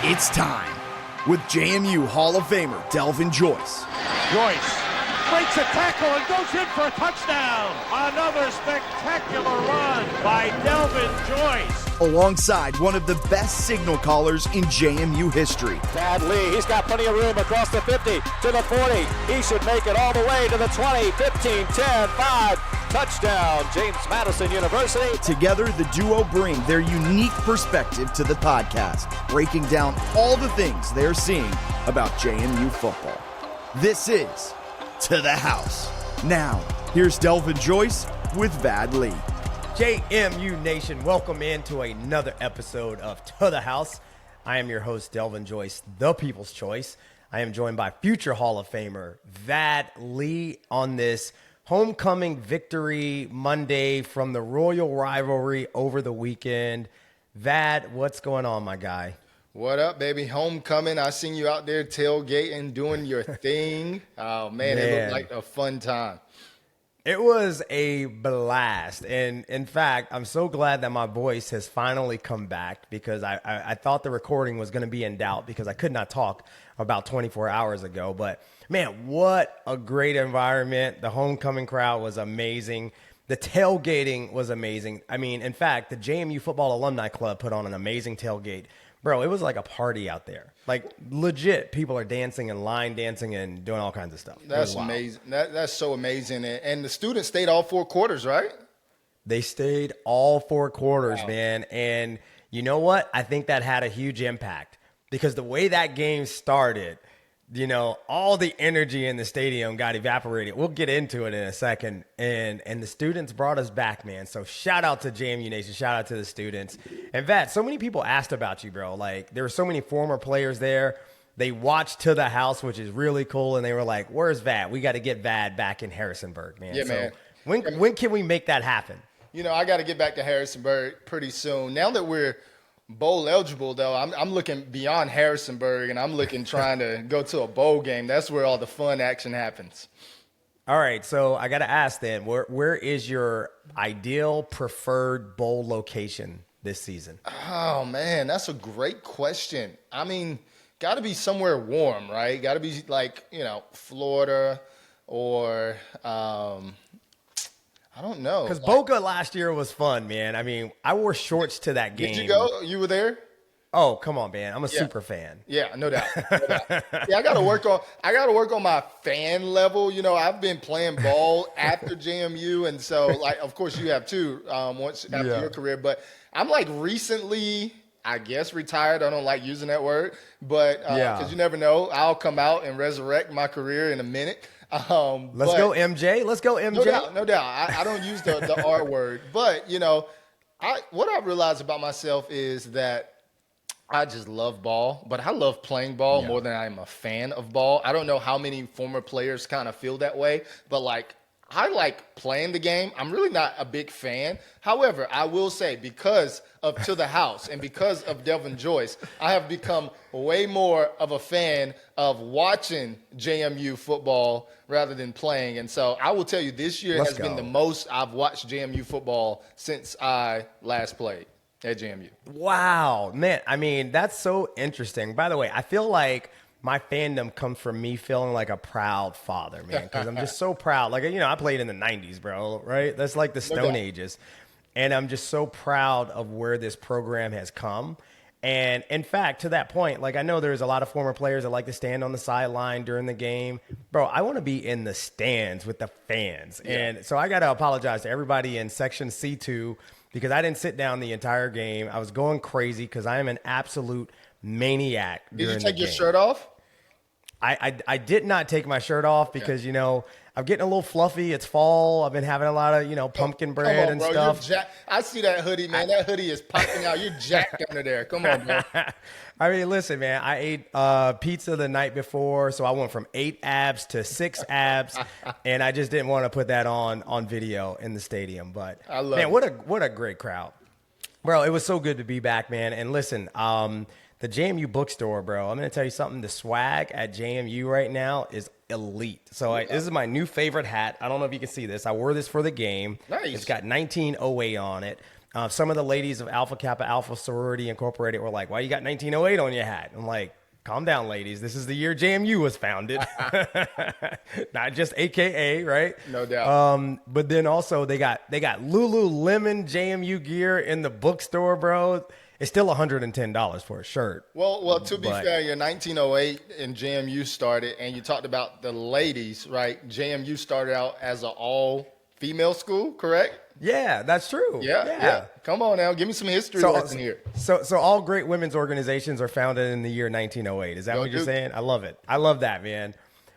It's time with JMU Hall of Famer Delvin Joyce. Joyce breaks a tackle and goes in for a touchdown. Another spectacular run by Delvin Joyce. Alongside one of the best signal callers in JMU history. Bad Lee, he's got plenty of room across the 50 to the 40. He should make it all the way to the 20, 15, 10, 5. Touchdown, James Madison University. Together, the duo bring their unique perspective to the podcast, breaking down all the things they're seeing about JMU football. This is To the House. Now, here's Delvin Joyce with Vad Lee. JMU Nation, welcome into another episode of To the House. I am your host, Delvin Joyce, the People's Choice. I am joined by future Hall of Famer Vad Lee on this homecoming victory Monday from the Royal rivalry over the weekend. Vad, what's going on, my guy? What up, baby? Homecoming. I seen you out there tailgating, doing your thing. Oh, man, it looked like a fun time. It was a blast. And in fact, I'm so glad that my voice has finally come back because I thought the recording was going to be in doubt because I could not talk about 24 hours ago. But man, what a great environment. The homecoming crowd was amazing. The tailgating was amazing. I mean, in fact, the JMU Football Alumni Club put on an amazing tailgate. Bro, it was like a party out there. Like, legit, people are dancing and line dancing and doing all kinds of stuff. That's amazing. That's so amazing. And the students stayed all four quarters, right? They stayed all four quarters, man. And you know what? I think that had a huge impact because the way that game started, you know, all the energy in the stadium got evaporated. We'll get into it in a second. And the students brought us back, man. So shout out to JMU Nation. Shout out to the students. And Vat, so many people asked about you, bro. Like, there were so many former players there. They watched To the House, which is really cool. And they were like, where's Vat? We got to get Vat back in Harrisonburg, man. Yeah, man. When can we make that happen? You know, I got to get back to Harrisonburg pretty soon. Now that we're bowl eligible, though, I'm looking beyond Harrisonburg, and I'm looking trying to go to a bowl game. That's where all the fun action happens. All right, so I got to ask then, where is your ideal preferred bowl location this season? Oh, man, that's a great question. I mean, got to be somewhere warm, right? Got to be like, you know, Florida or I don't know. Because Boca last year was fun, man. I mean, I wore shorts to that game. Did you go? You were there? Oh, come on, man. I'm a super fan. Yeah, no doubt. No doubt. Yeah, I gotta work on my fan level. You know, I've been playing ball after JMU, and so like of course you have too, once after your career. But I'm like recently, I guess, retired. I don't like using that word, but because you never know, I'll come out and resurrect my career in a minute. Let's go MJ. Let's go MJ. No doubt. I don't use the R word, but you know, what I realized about myself is that I just love ball, but I love playing ball more than I'm a fan of ball. I don't know how many former players kind of feel that way, but like I like playing the game. I'm really not a big fan. However, I will say because of To the House and because of Delvin Joyce, I have become way more of a fan of watching JMU football rather than playing. And so I will tell you this year has been the most I've watched JMU football since I last played at JMU. Wow, man. I mean, that's so interesting. By the way, I feel like my fandom comes from me feeling like a proud father, man, because I'm just so proud. Like, you know, I played in the 90s, bro, right? That's like the Stone Ages. And I'm just so proud of where this program has come. And in fact, to that point, like I know there's a lot of former players that like to stand on the sideline during the game. Bro, I want to be in the stands with the fans. Yeah. And so I got to apologize to everybody in section C2 because I didn't sit down the entire game. I was going crazy because I am an absolute maniac. Did you take your shirt off? I did not take my shirt off because, you know, I'm getting a little fluffy. It's fall. I've been having a lot of, you know, pumpkin bread and stuff. I see that hoodie, man. That hoodie is popping out. You're jacked under there. Come on, bro. I mean, listen, man, I ate pizza the night before, so I went from 8 abs to 6 abs, and I just didn't want to put that on video in the stadium. But, man, what a great crowd. Bro, it was so good to be back, man. And listen, the JMU bookstore, bro, I'm going to tell you something. The swag at JMU right now is elite. So this is my new favorite hat. I don't know if you can see this. I wore this for the game. Nice. It's got 1908 on it. Some of the ladies of Alpha Kappa Alpha Sorority Incorporated were like, why you got 1908 on your hat? I'm like, calm down, ladies. This is the year JMU was founded. Not just AKA, right? No doubt. But then also they got Lululemon JMU gear in the bookstore, bro. It's still $110 for a shirt. Well, to be fair, your 1908 and JMU started, and you talked about the ladies, right? JMU started out as an all-female school, correct? Yeah, that's true. Yeah. Come on now, give me some history lesson here. So all great women's organizations are founded in the year 1908. Is that what you're saying? I love it. I love that, man.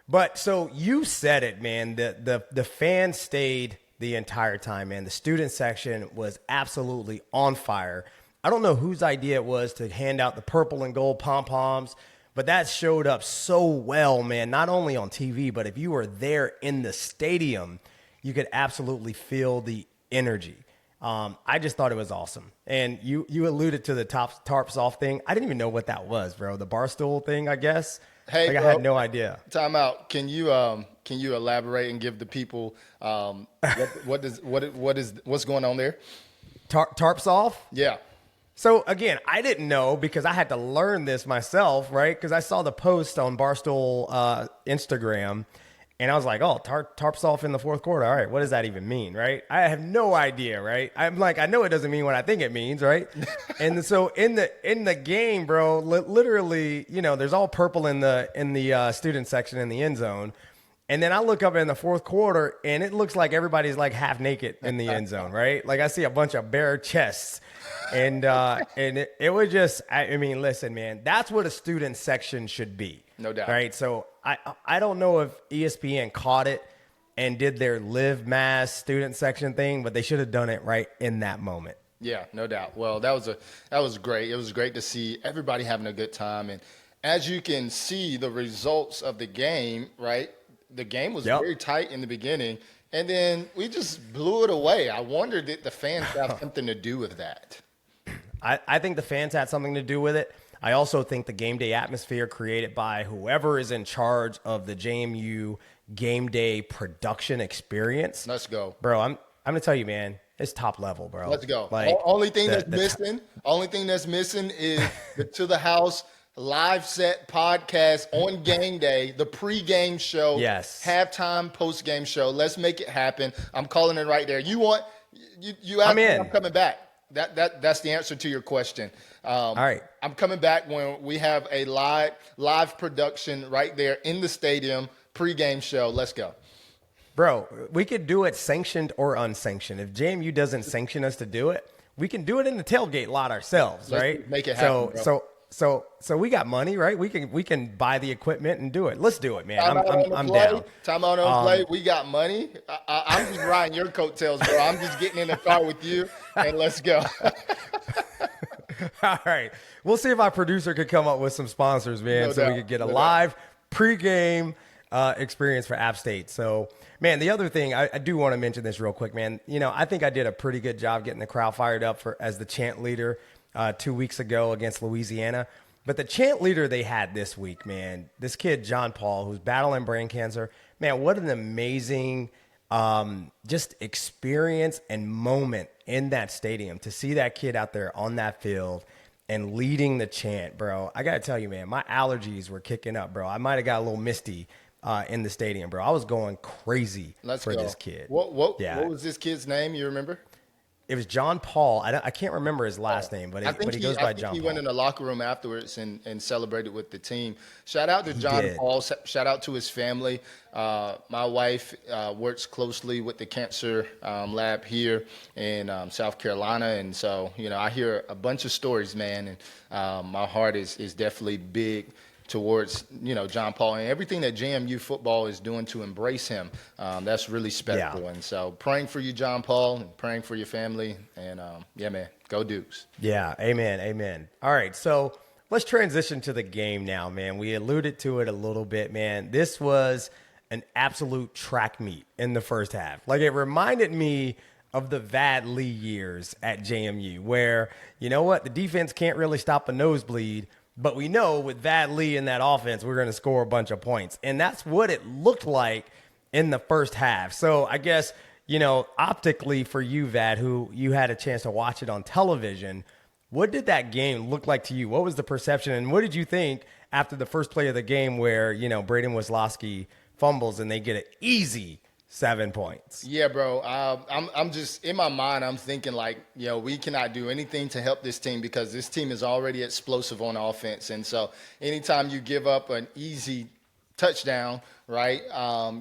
But so you said it, man. The fans stayed the entire time, man. The student section was absolutely on fire. I don't know whose idea it was to hand out the purple and gold pom-poms, but that showed up so well, man, not only on TV, but if you were there in the stadium, you could absolutely feel the energy. I just thought it was awesome. And you alluded to the tarps off thing. I didn't even know what that was, bro. The barstool thing, I guess. Hey, I had no idea. Time out. Can you elaborate and give the people what's going on there? Tarps off? Yeah. So, again, I didn't know because I had to learn this myself, right? Because I saw the post on Barstool Instagram, and I was like, oh, tarps off in the fourth quarter. All right, what does that even mean, right? I have no idea, right? I'm like, I know it doesn't mean what I think it means, right? And so in the game, bro, literally, there's all purple in the student section in the end zone. And then I look up in the fourth quarter, and it looks like everybody's like half naked in the end zone, right? Like I see a bunch of bare chests. And it was just, I mean, listen, man, that's what a student section should be. No doubt. Right? So I don't know if ESPN caught it and did their live mass student section thing, but they should have done it right in that moment. Yeah, no doubt. Well, that was great. It was great to see everybody having a good time. And as you can see, the results of the game, right? The game was very tight in the beginning, and then we just blew it away. I wonder, did the fans have something to do with that? I think the fans had something to do with it. I also think the game day atmosphere created by whoever is in charge of the JMU game day production experience. Let's go. Bro, I'm going to tell you, man, it's top level, bro. Let's go. Like, only thing that's missing is the To the House live set podcast on game day, the pre-game show, halftime, post-game show. Let's make it happen. I'm calling it right there. You asked me, I'm coming back. That's the answer to your question. All right. I'm coming back when we have a live production right there in the stadium, pre-game show. Let's go. Bro, we could do it sanctioned or unsanctioned. If JMU doesn't sanction us to do it, we can do it in the tailgate lot ourselves, right? Make it happen, bro. So we got money, right? We can buy the equipment and do it. Let's do it, man. I'm down. Time out on play. We got money. I'm just riding your coattails, bro. I'm just getting in the car with you, and let's go. All right. We'll see if our producer could come up with some sponsors, man, we could get a live pregame experience for App State. So, man, the other thing, I do want to mention this real quick, man. I think I did a pretty good job getting the crowd fired up as the chant leader 2 weeks ago against Louisiana. But the chant leader they had this week, man, this kid, John Paul, who's battling brain cancer, man, what an amazing just experience and moment in that stadium to see that kid out there on that field and leading the chant, bro. I got to tell you, man, my allergies were kicking up, bro. I might have got a little misty in the stadium, bro. I was going crazy for this kid. What was this kid's name? You remember? It was John Paul. I can't remember his last name, but he goes by John Paul. He went in the locker room afterwards and celebrated with the team. Shout out to John Paul. Shout out to his family. My wife works closely with the cancer lab here in South Carolina. And so, I hear a bunch of stories, man. And my heart is definitely big towards, John Paul and everything that JMU football is doing to embrace him. That's really special. Yeah. And so praying for you, John Paul, and praying for your family. And man, go Dukes. Yeah. Amen. All right. So let's transition to the game now, man. We alluded to it a little bit, man. This was an absolute track meet in the first half. Like, it reminded me of the Vad Lee years at JMU where, you know what, the defense can't really stop a nosebleed. But we know with Vad Lee in that offense, we're going to score a bunch of points. And that's what it looked like in the first half. So I guess, optically for you, Vad, who you had a chance to watch it on television, what did that game look like to you? What was the perception, and what did you think after the first play of the game where, Braden Wisłowski fumbles and they get an easy 7 points? Yeah, bro. I'm just in my mind. I'm thinking we cannot do anything to help this team because this team is already explosive on offense, and so anytime you give up an easy touchdown, right?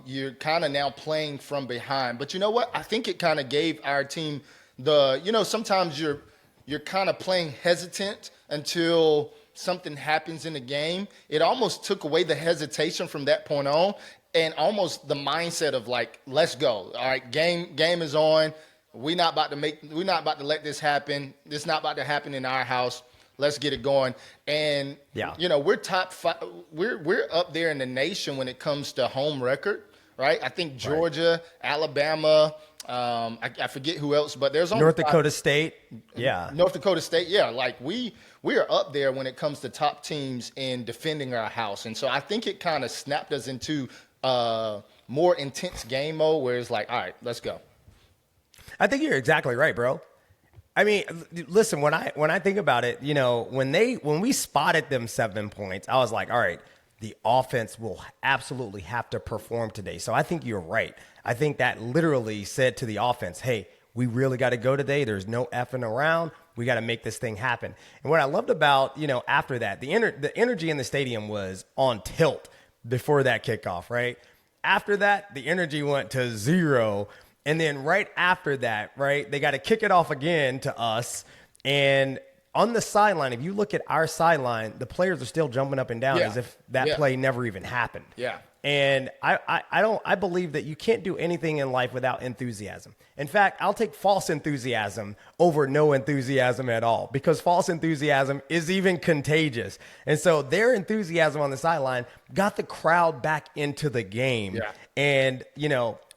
You're kind of now playing from behind. But you know what? I think it kind of gave our team sometimes you're kind of playing hesitant until something happens in the game. It almost took away the hesitation from that point on, and almost the mindset of let's go. All right, game is on. We're not about to let this happen. This is not about to happen in our house. Let's get it going. And we're top 5. We're up there in the nation when it comes to home record, right? I think Georgia, Alabama, I forget who else, but there's only North Dakota State. Yeah. North Dakota State. Yeah. We are up there when it comes to top teams in defending our house. And so I think it kind of snapped us into more intense game mode where it's all right, let's go. I think you're exactly right, bro. I mean, listen, when I think about it, when we spotted them 7 points, I was like, all right, the offense will absolutely have to perform today. So I think you're right. I think that literally said to the offense, hey, we really got to go today. There's no effing around. We got to make this thing happen. And what I loved about, after that, the energy in the stadium was on tilt before that kickoff, right? After that, the energy went to 0. And then right after that, right, they got to kick it off again to us. And on the sideline, if you look at our sideline, the players are still jumping up and down as if that play never even happened. Yeah. And I believe that you can't do anything in life without enthusiasm. In fact, I'll take false enthusiasm over no enthusiasm at all, because false enthusiasm is even contagious. And so their enthusiasm on the sideline got the crowd back into the game. Yeah. And,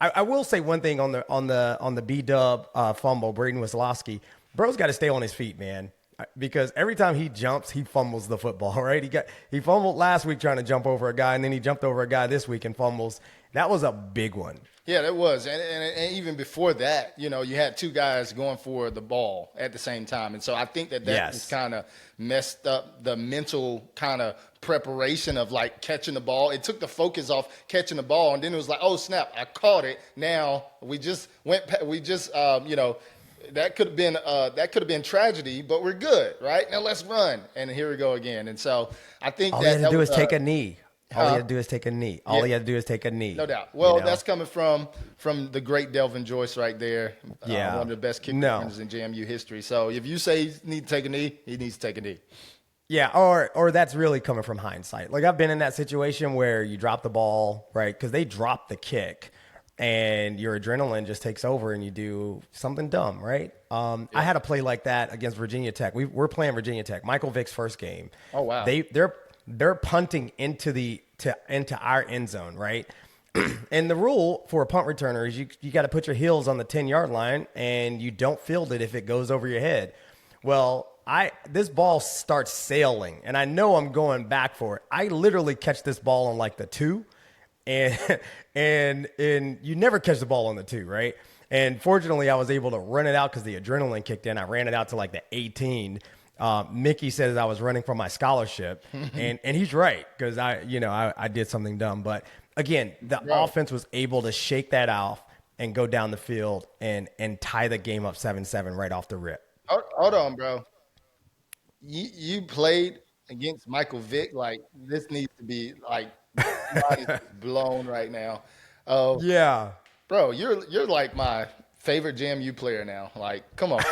I will say one thing on the B-Dub fumble, Braden Wisłowski, bro's got to stay on his feet, man. Because every time he jumps, he fumbles the football, right? He fumbled last week trying to jump over a guy, and then he jumped over a guy this week and fumbles. That was a big one. Yeah, that was. And even before that, you had 2 guys going for the ball at the same time. And so I think that just kind of messed up the mental kind of preparation of catching the ball. It took the focus off catching the ball, and then it was oh, snap, I caught it. Now that could have been tragedy, but we're good, right? Now let's run. And here we go again. And so I think all he had to do is take a knee. All he had to do is take a knee. All he had to do is take a knee. No doubt. Well, that's coming from the great Delvin Joyce right there. One of the best kick returners in JMU history. So if you say he needs to take a knee, he needs to take a knee. Yeah, or that's really coming from hindsight. I've been in that situation where you drop the ball, right? Because they dropped the kick, and your adrenaline just takes over and you do something dumb, right? I had a play like that against Virginia Tech. We're playing Virginia Tech. Michael Vick's first game. Oh, wow. They're punting into our end zone, right? And the rule for a punt returner is you got to put your heels on the 10-yard line, and you don't field it if it goes over your head. Well, this ball starts sailing, and I know I'm going back for it. I literally catch this ball on the 2, and you never catch the ball on the 2, right? And fortunately, I was able to run it out because the adrenaline kicked in. I ran it out to the 18. Mickey says I was running for my scholarship, and he's right, because I did something dumb. But again, the offense was able to shake that off and go down the field and tie the game up 7-7 right off the rip. Hold on, bro. You played against Michael Vick. This needs to be body's blown right now. Yeah, bro, you're my favorite JMU player now. Come on.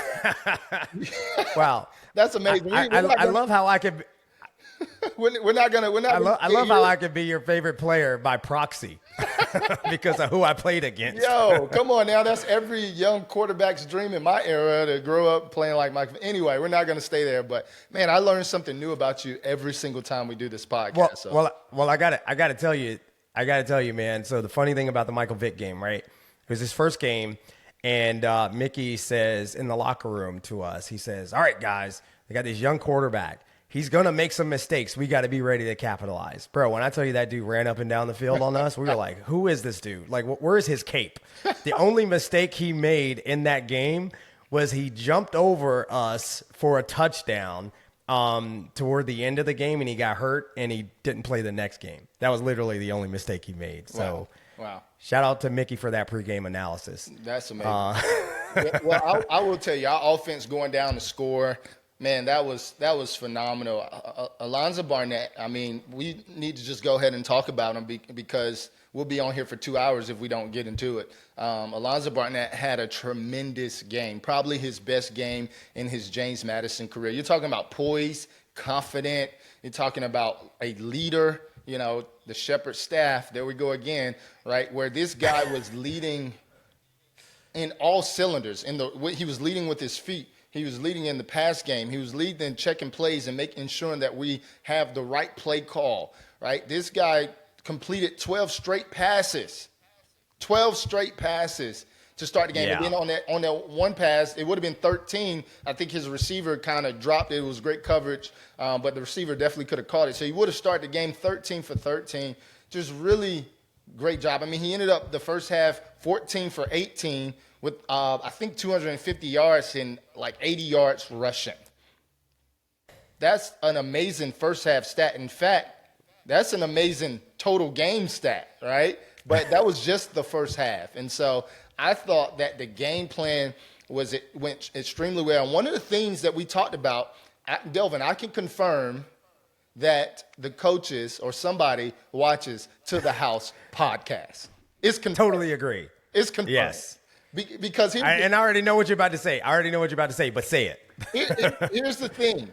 Wow, that's amazing. I love how I could. I love how I could be your favorite player by proxy because of who I played against. Yo, come on now. That's every young quarterback's dream in my era, to grow up playing like Mike. Anyway, we're not going to stay there. But, man, I learn something new about you every single time we do this podcast. Well, I got to tell you, man. So the funny thing about the Michael Vick game, right? It was his first game, and Mickey says in the locker room to us, he says, all right, guys, they got this young quarterback. He's going to make some mistakes. We got to be ready to capitalize. Bro, when I tell you that dude ran up and down the field on us, we were like, who is this dude? Like, where's his cape? The only mistake he made in that game was he jumped over us for a touchdown toward the end of the game, and he got hurt, and he didn't play the next game. That was literally the only mistake he made. So, wow. Shout out to Mickey for that pregame analysis. That's amazing. Well, I will tell you, our offense going down to score, man, that was phenomenal. Alonza Barnett, I mean, we need to just go ahead and talk about him because we'll be on here for 2 hours if we don't get into it. Alonza Barnett had a tremendous game, probably his best game in his James Madison career. You're talking about poise, confident. You're talking about a leader, the Shepherd staff. There we go again, right, where this guy was leading in all cylinders. He was leading with his feet. He was leading in the pass game. He was leading in checking plays and ensuring that we have the right play call, right? This guy completed 12 straight passes. 12 straight passes to start the game. Yeah. And then on that one pass, it would have been 13. I think his receiver kind of dropped it. It was great coverage, but the receiver definitely could have caught it. So he would have started the game 13 for 13. Just really great job. I mean, he ended up the first half 14 for 18 with, I think, 250 yards and like 80 yards rushing. That's an amazing first half stat. In fact, that's an amazing total game stat, right? But that was just the first half. And so I thought that the game plan went extremely well. And one of the things that we talked about, Delvin, I can confirm that the coaches or somebody watches To the House podcast. It's confirmed. Totally agree. It's confirmed. Yes. Because I already know what you're about to say. But say it. Here's the thing.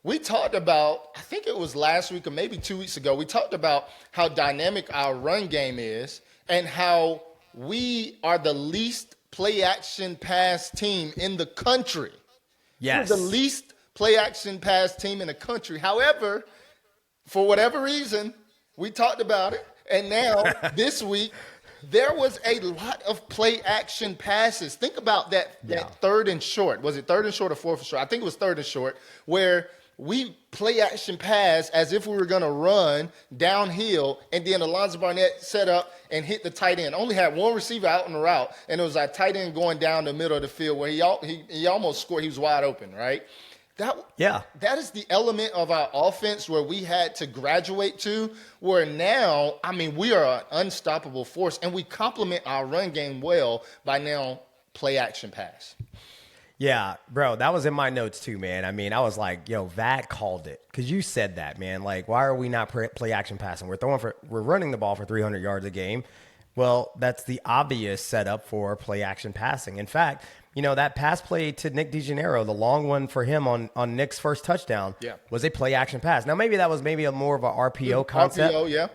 We talked about, I think it was last week or maybe 2 weeks ago, we talked about how dynamic our run game is and how we are the least play-action pass team in the country. Yes. We're the least play-action pass team in the country. However, for whatever reason, we talked about it, and now this week, there was a lot of play-action passes. Think about that third and short. Was it third and short or fourth and short? I think it was third and short, where we play-action pass as if we were going to run downhill, and then Alonza Barnett set up and hit the tight end. Only had one receiver out on the route, and it was our tight end going down the middle of the field where he almost scored. He was wide open, right? That is the element of our offense where we had to graduate to, where now, I mean, we are an unstoppable force, and we complement our run game well by now play-action pass. Yeah, bro, that was in my notes too, man. I mean, I was like, yo, Vat called it. Because you said that, man. Like, why are we not play action passing? We're running the ball for 300 yards a game. Well, that's the obvious setup for play action passing. In fact, that pass play to Nick DeGennaro, the long one for him on Nick's first touchdown, was a play action pass. Now, maybe that was a more of a RPO concept. RPO, yeah.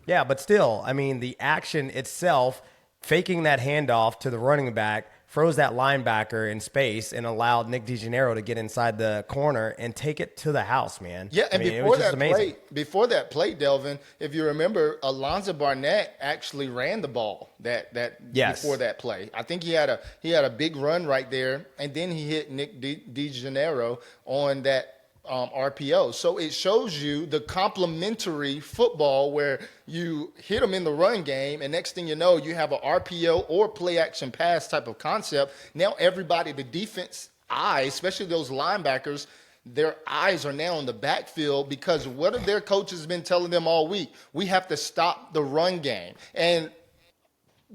Yeah, but still, I mean, the action itself, faking that handoff to the running back, froze that linebacker in space and allowed Nick DeGennaro to get inside the corner and take it to the house, man. Yeah, and before that play, Delvin, if you remember, Alonza Barnett actually ran the ball before that play. I think he had a big run right there, and then he hit Nick DeGennaro on that RPO. So it shows you the complementary football where you hit them in the run game, and next thing you know, you have an RPO or play action pass type of concept. Now everybody, the defense eyes, especially those linebackers, their eyes are now on the backfield because what have their coaches been telling them all week? We have to stop the run game. And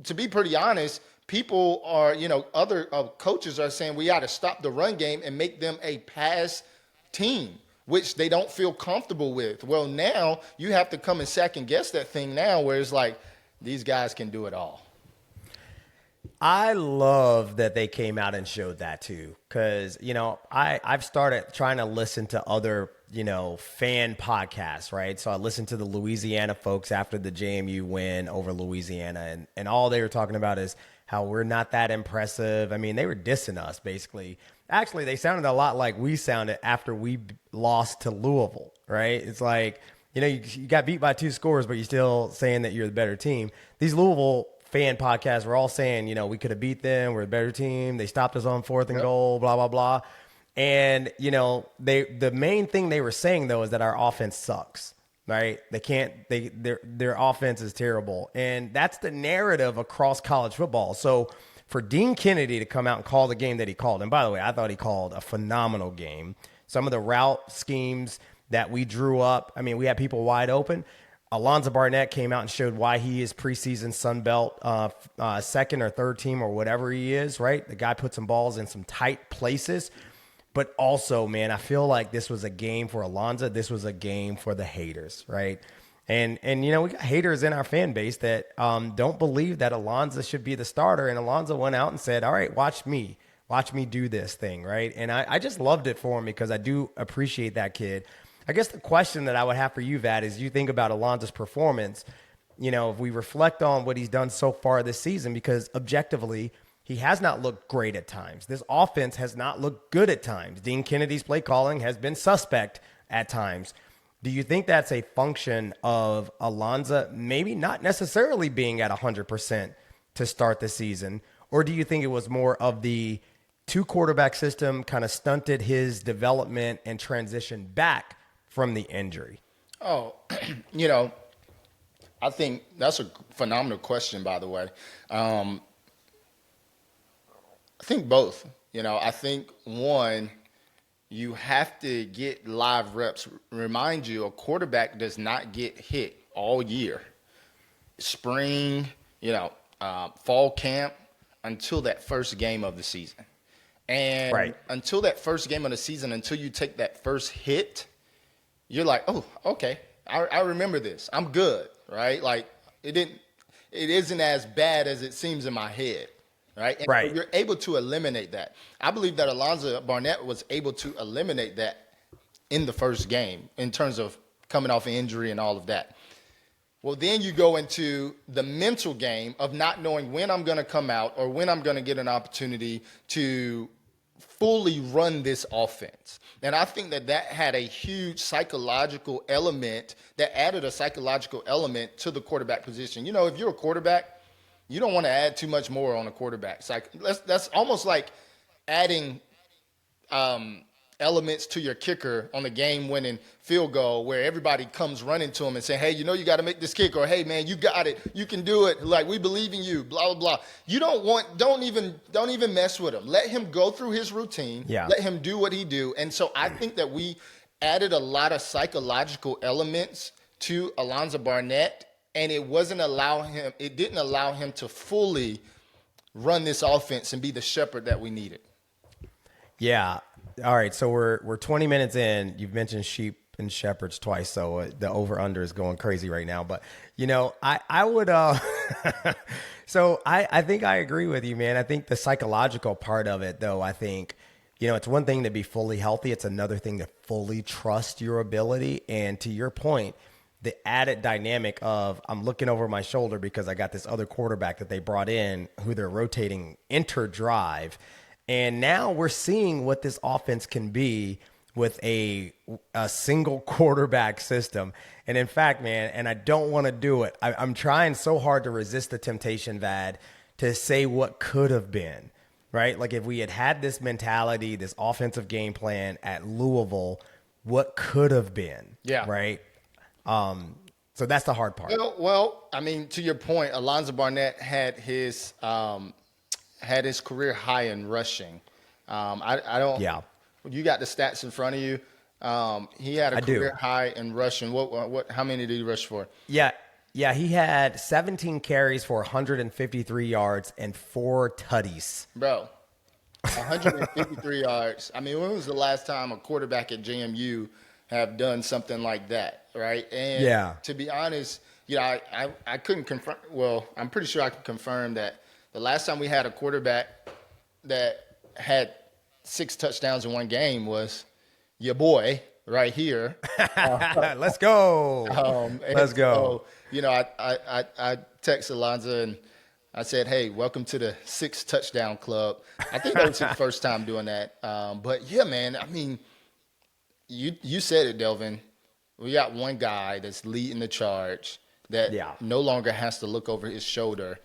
to be pretty honest, people are, other coaches are saying we got to stop the run game and make them a pass team, which they don't feel comfortable with. Well, now you have to come and second guess that thing now where it's like these guys can do it all. I love that they came out and showed that too, because, I've started trying to listen to other, fan podcasts, right? So I listened to the Louisiana folks after the JMU win over Louisiana, and all they were talking about is how we're not that impressive. I mean, they were dissing us, basically. Actually, they sounded a lot like we sounded after we lost to Louisville, right? It's like, you got beat by 2 scores, but you're still saying that you're the better team. These Louisville fan podcasts were all saying, we could have beat them. We're a better team. They stopped us on 4th and goal, blah, blah, blah. And, the main thing they were saying, though, is that our offense sucks, right? Their offense is terrible. And that's the narrative across college football. So for Dean Kennedy to come out and call the game that he called, and by the way, I thought he called a phenomenal game. Some of the route schemes that we drew up, we had people wide open. Alonza Barnett came out and showed why he is preseason Sun Belt second or third team or whatever he is, right? The guy put some balls in some tight places. But also, man, I feel like this was a game for Alonza. This was a game for the haters, right? And we got haters in our fan base that don't believe that Alonza should be the starter. And Alonza went out and said, all right, watch me do this thing, right? And I just loved it for him because I do appreciate that kid. I guess the question that I would have for you, Vad, is you think about Alonza's performance, if we reflect on what he's done so far this season, because objectively, he has not looked great at times. This offense has not looked good at times. Dean Kennedy's play calling has been suspect at times. Do you think that's a function of Alonza maybe not necessarily being at 100% to start the season? Or do you think it was more of the two-quarterback system kind of stunted his development and transition back from the injury? Oh, I think that's a phenomenal question, by the way. I think both. I think, one, you have to get live reps. Remind you, a quarterback does not get hit all year. Spring, fall camp, until that first game of the season. And right. Until that first game of the season, until you take that first hit, you're like, oh, okay, I remember this. I'm good, right? Like, it isn't as bad as it seems in my head. Right. And right. You're able to eliminate that. I believe that Alonza Barnett was able to eliminate that in the first game in terms of coming off an injury and all of that. Well, then you go into the mental game of not knowing when I'm going to come out or when I'm going to get an opportunity to fully run this offense. And I think that had a huge psychological element, that added a psychological element to the quarterback position. If you're a quarterback, you don't want to add too much more on a quarterback. It's like that's almost like adding elements to your kicker on the game-winning field goal, where everybody comes running to him and say, "Hey, you got to make this kick," or "Hey, man, you got it, you can do it. Like, we believe in you." Blah blah blah. You don't even mess with him. Let him go through his routine. Yeah. Let him do what he do. And so I think that we added a lot of psychological elements to Alonza Barnett. And it didn't allow him to fully run this offense and be the shepherd that we needed. Yeah. All right. So we're 20 minutes in. You've mentioned sheep and shepherds twice, so the over/under is going crazy right now. But I would. So I think I agree with you, man. I think the psychological part of it, though, I think it's one thing to be fully healthy. It's another thing to fully trust your ability. And to your point, the added dynamic of I'm looking over my shoulder because I got this other quarterback that they brought in who they're rotating inter-drive. And now we're seeing what this offense can be with a single quarterback system. And in fact, man, and I don't want to do it, I'm trying so hard to resist the temptation, Vad, to say what could have been, right? Like if we had this mentality, this offensive game plan at Louisville, what could have been, yeah, right? So that's the hard part. Well, to your point, Alonza Barnett had his career high in rushing. I don't. Yeah. You got the stats in front of you. He had a career high in rushing. What? How many did he rush for? Yeah. He had 17 carries for 153 yards and 4 tutties. Bro, 153 yards. When was the last time a quarterback at JMU have done something like that, right? And to be honest, I couldn't confirm. Well, I'm pretty sure I can confirm that the last time we had a quarterback that had 6 touchdowns in one game was your boy right here. Let's go. Let's go. So, I text Alonza and I said, "Hey, welcome to the 6 touchdown club." I think that was his first time doing that. But yeah, man, You said it, Delvin. We got one guy that's leading the charge that no longer has to look over his shoulder.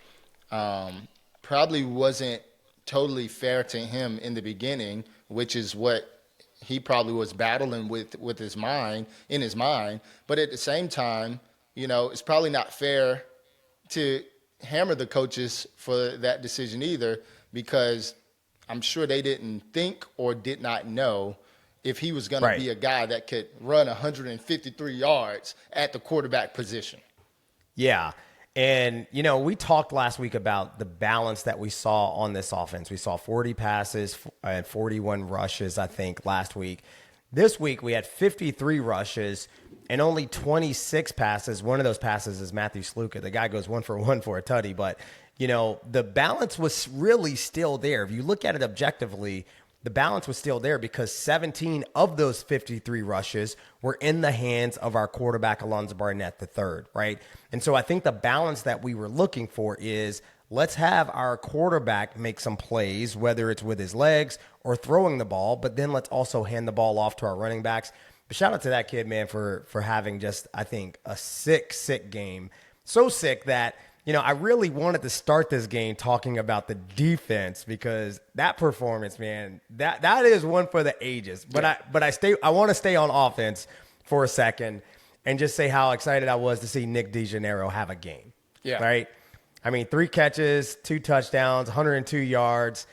Probably wasn't totally fair to him in the beginning, which is what he probably was battling with his mind, but at the same time, it's probably not fair to hammer the coaches for that decision either, because I'm sure they didn't think or did not know if he was going to be a guy that could run 153 yards at the quarterback position. Yeah. And, we talked last week about the balance that we saw on this offense. We saw 40 passes and 41 rushes, I think, last week. This week, we had 53 rushes and only 26 passes. One of those passes is Matthew Sluka. The guy goes 1 for 1 for a tutty. But, the balance was really still there. If you look at it objectively, the balance was still there because 17 of those 53 rushes were in the hands of our quarterback, Alonza Barnett III, right? And so I think the balance that we were looking for is let's have our quarterback make some plays, whether it's with his legs or throwing the ball, but then let's also hand the ball off to our running backs. But shout out to that kid, man, for having just, I think, a sick game. So sick that I really wanted to start this game talking about the defense because that performance, man, that is one for the ages. But I want to stay on offense for a second and just say how excited I was to see Nick DeGennaro have a game. Yeah. Right? I mean, 3 catches, 2 touchdowns, 102 yards.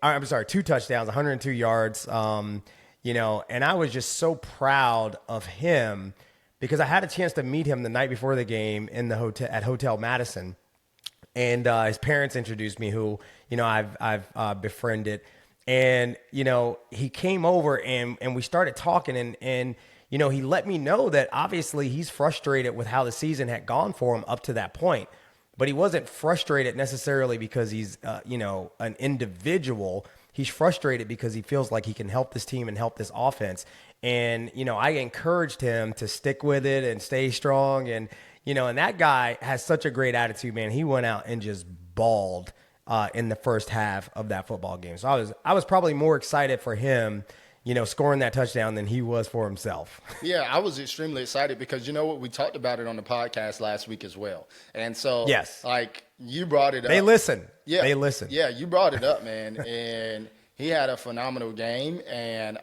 I'm sorry, 2 touchdowns, 102 yards. And I was just so proud of him because I had a chance to meet him the night before the game in the hotel at Hotel Madison, and his parents introduced me, who I've befriended, and he came over and we started talking, and he let me know that obviously he's frustrated with how the season had gone for him up to that point, but he wasn't frustrated necessarily because he's an individual. He's frustrated because he feels like he can help this team and help this offense. And, I encouraged him to stick with it and stay strong. And, and that guy has such a great attitude, man. He went out and just balled in the first half of that football game. So I was probably more excited for him, scoring that touchdown than he was for himself. Yeah, I was extremely excited because we talked about it on the podcast last week as well. And so, yes, you brought it up. They listen. Yeah, they listen. Yeah, you brought it up, man. And he had a phenomenal game, and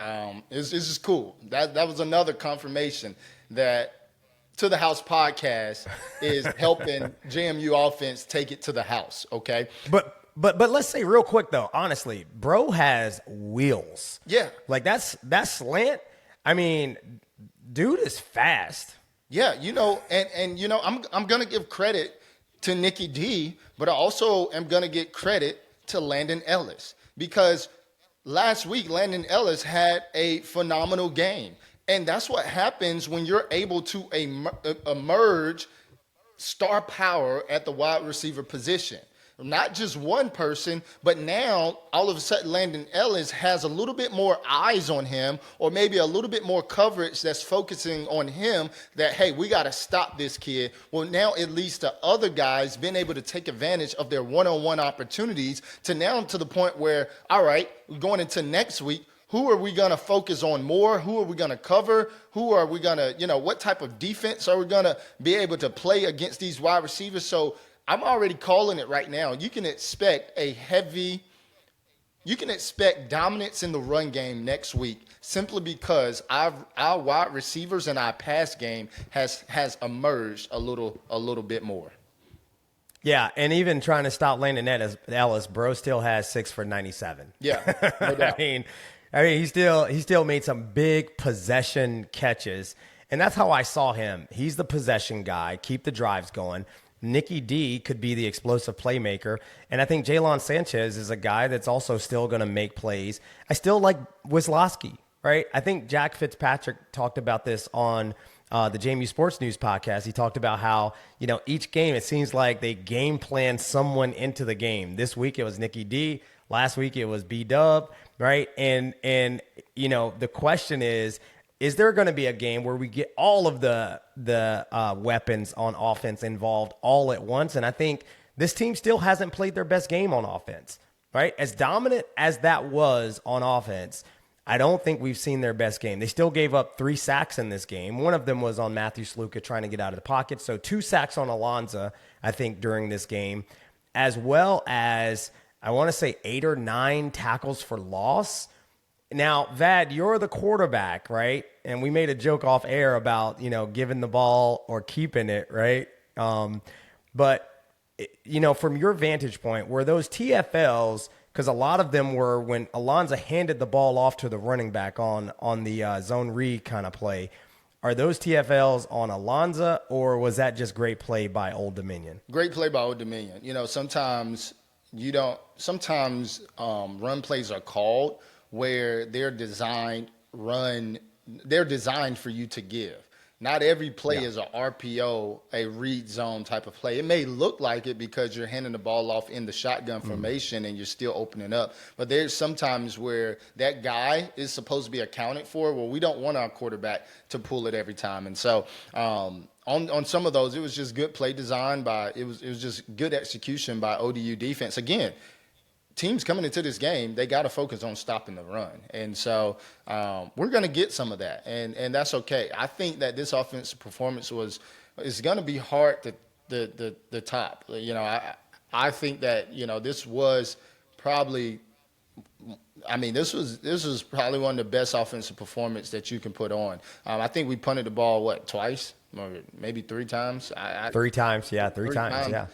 it's just cool. That was another confirmation that To the House podcast is helping JMU offense take it to the house, okay? But let's say real quick, though, honestly, bro has wheels. Yeah. Like, that's slant. I mean, dude is fast. Yeah, I'm going to give credit to Nicky D, but I also am going to give credit to Landon Ellis because last week Landon Ellis had a phenomenal game. And that's what happens when you're able to emerge star power at the wide receiver position. Not just one person, but now all of a sudden Landon Ellis has a little bit more eyes on him, or maybe a little bit more coverage that's focusing on him that, hey, we got to stop this kid. Well, now it leads to other guys being able to take advantage of their one-on-one opportunities to the point where, all right, going into next week, who are we going to focus on more? Who are we going to cover? Who are we going to, what type of defense are we going to be able to play against these wide receivers? So I'm already calling it right now. You can expect dominance in the run game next week simply because our wide receivers and our pass game has emerged a little bit more. Yeah, and even trying to stop Landon Ellis, bro still has 6 for 97. Yeah, no doubt. I mean, he still made some big possession catches, and that's how I saw him. He's the possession guy, keep the drives going. Nicky D could be the explosive playmaker, and I think Jalen Sanchez is a guy that's also still going to make plays. I still like Wisłowski, right? I think Jack Fitzpatrick talked about this on the JMU Sports News podcast. He talked about how, each game it seems like they game plan someone into the game. This week it was Nicky D. Last week it was B-Dub, right? And the question is there going to be a game where we get all of the weapons on offense involved all at once? And I think this team still hasn't played their best game on offense, right? As dominant as that was on offense, I don't think we've seen their best game. They still gave up 3 sacks in this game. One of them was on Matthew Sluka trying to get out of the pocket. So 2 sacks on Alonza, I think, during this game, as well as, I want to say 8 or 9 tackles for loss. Now, Vad, you're the quarterback, right? And we made a joke off air about, giving the ball or keeping it, right? But, from your vantage point, were those TFLs, because a lot of them were when Alonza handed the ball off to the running back on the zone read kind of play, are those TFLs on Alonza, or was that just great play by Old Dominion? Great play by Old Dominion. Sometimes run plays are called where they're designed for you to give. Not every play is a RPO, a read zone type of play. It may look like it because you're handing the ball off in the shotgun formation and you're still opening up. But there's sometimes where that guy is supposed to be accounted for. Well, we don't want our quarterback to pull it every time. And so on some of those, it was just good play design it was just good execution by ODU defense. Again, teams coming into this game, they got to focus on stopping the run. And so we're going to get some of that, and that's okay. I think that this offensive performance is going to be hard to top. I think that, this was probably this was probably one of the best offensive performance that you can put on. I think we punted the ball, twice? Or maybe 3 times? Three times, yeah. Three times.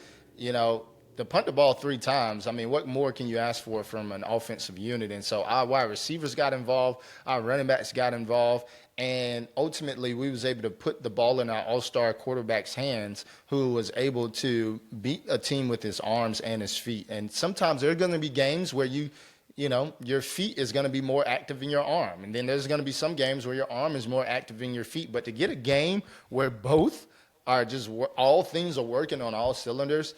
To punt the ball 3 times, what more can you ask for from an offensive unit? And so our wide receivers got involved, our running backs got involved, and ultimately we was able to put the ball in our all-star quarterback's hands, who was able to beat a team with his arms and his feet. And sometimes there are going to be games where your feet is going to be more active than your arm. And then there's going to be some games where your arm is more active than your feet. But to get a game where both are all things are working on all cylinders,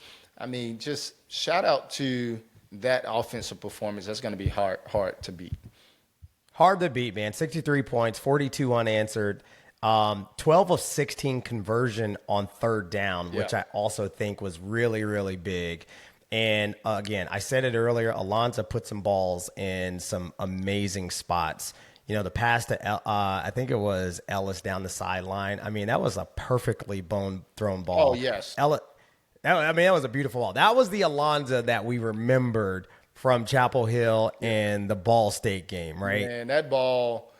just shout out to that offensive performance. That's going to be hard to beat. Hard to beat, man. 63 points, 42 unanswered, 12 of 16 conversion on third down, which I also think was really, really big. And again, I said it earlier, Alonza put some balls in some amazing spots. The pass to, I think it was Ellis down the sideline. That was a perfectly thrown ball. Oh, yes. That was a beautiful ball. That was the Alonza that we remembered from Chapel Hill and the Ball State game, right? Man, that ball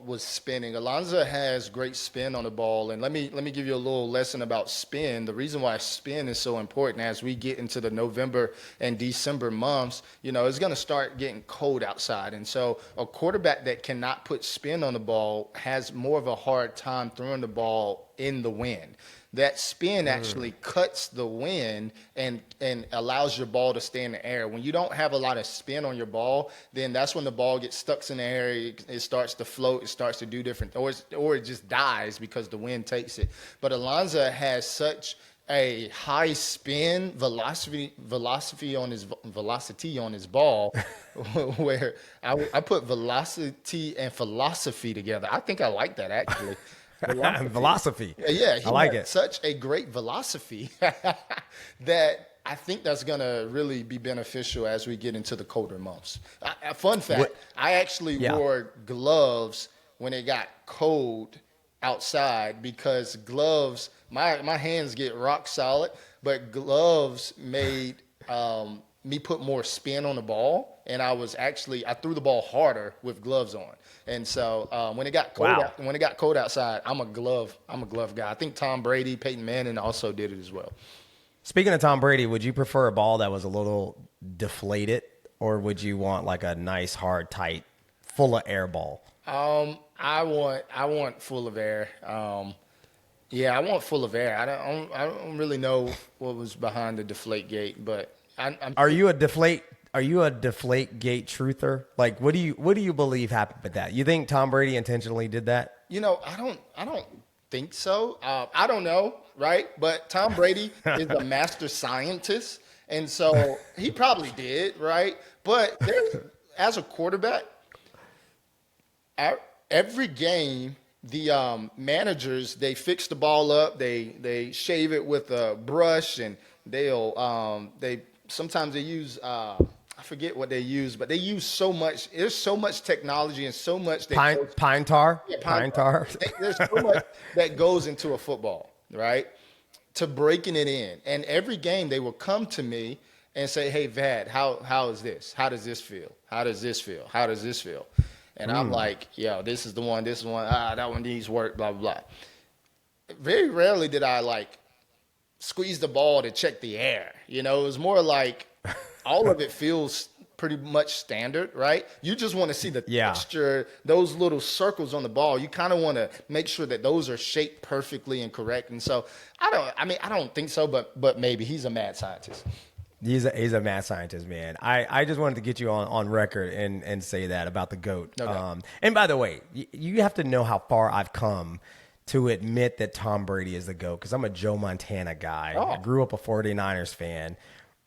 was spinning. Alonza has great spin on the ball, and let me give you a little lesson about spin. The reason why spin is so important as we get into the November and December months, it's going to start getting cold outside, and so a quarterback that cannot put spin on the ball has more of a hard time throwing the ball in the wind. That spin actually cuts the wind and allows your ball to stay in the air. When you don't have a lot of spin on your ball, then that's when the ball gets stuck in the air. It starts to float. It starts to do different, or it just dies because the wind takes it. But Alonza has such a high spin velocity on his ball, where I put velocity and philosophy together. I think I like that actually. Velocity. Yeah, I like it. Such a great velocity that I think that's going to really be beneficial as we get into the colder months. Fun fact, I actually wore gloves when it got cold outside, because gloves, my hands get rock solid, but gloves made me put more spin on the ball, and I threw the ball harder with gloves on. And so when it got cold outside, I'm a glove guy. I think Tom Brady, Peyton Manning also did it as well. Speaking of Tom Brady, would you prefer a ball that was a little deflated, or would you want like a nice, hard, tight, full of air ball? I want full of air. I want full of air. I don't really know what was behind the deflate gate, but Are you a deflate gate truther? Like, what do you believe happened with that? You think Tom Brady intentionally did that? I don't think so. I don't know, right? But Tom Brady is a master scientist, and so he probably did, right? But as a quarterback, every game, the managers, they fix the ball up, they shave it with a brush, and sometimes they use I forget what they use, but they use so much. There's so much technology and so much pine tar. Yeah, pine tar. There's so much that goes into a football, right? To breaking it in. And every game they will come to me and say, hey, Vad, how is this? How does this feel? How does this feel? How does this feel? And I'm like, yo, this is the one, that one needs work, blah, blah, blah. Very rarely did I, like, squeeze the ball to check the air. You know, it was more like all of it feels pretty much standard, right? You just want to see the texture, those little circles on the ball. You kind of want to make sure that those are shaped perfectly and correct. And so I don't think so, but maybe he's a mad scientist. He's a mad scientist, man. I just wanted to get you on record and say that about the GOAT. No doubt. And by the way, you have to know how far I've come to admit that Tom Brady is the GOAT, because I'm a Joe Montana guy. Oh. I grew up a 49ers fan,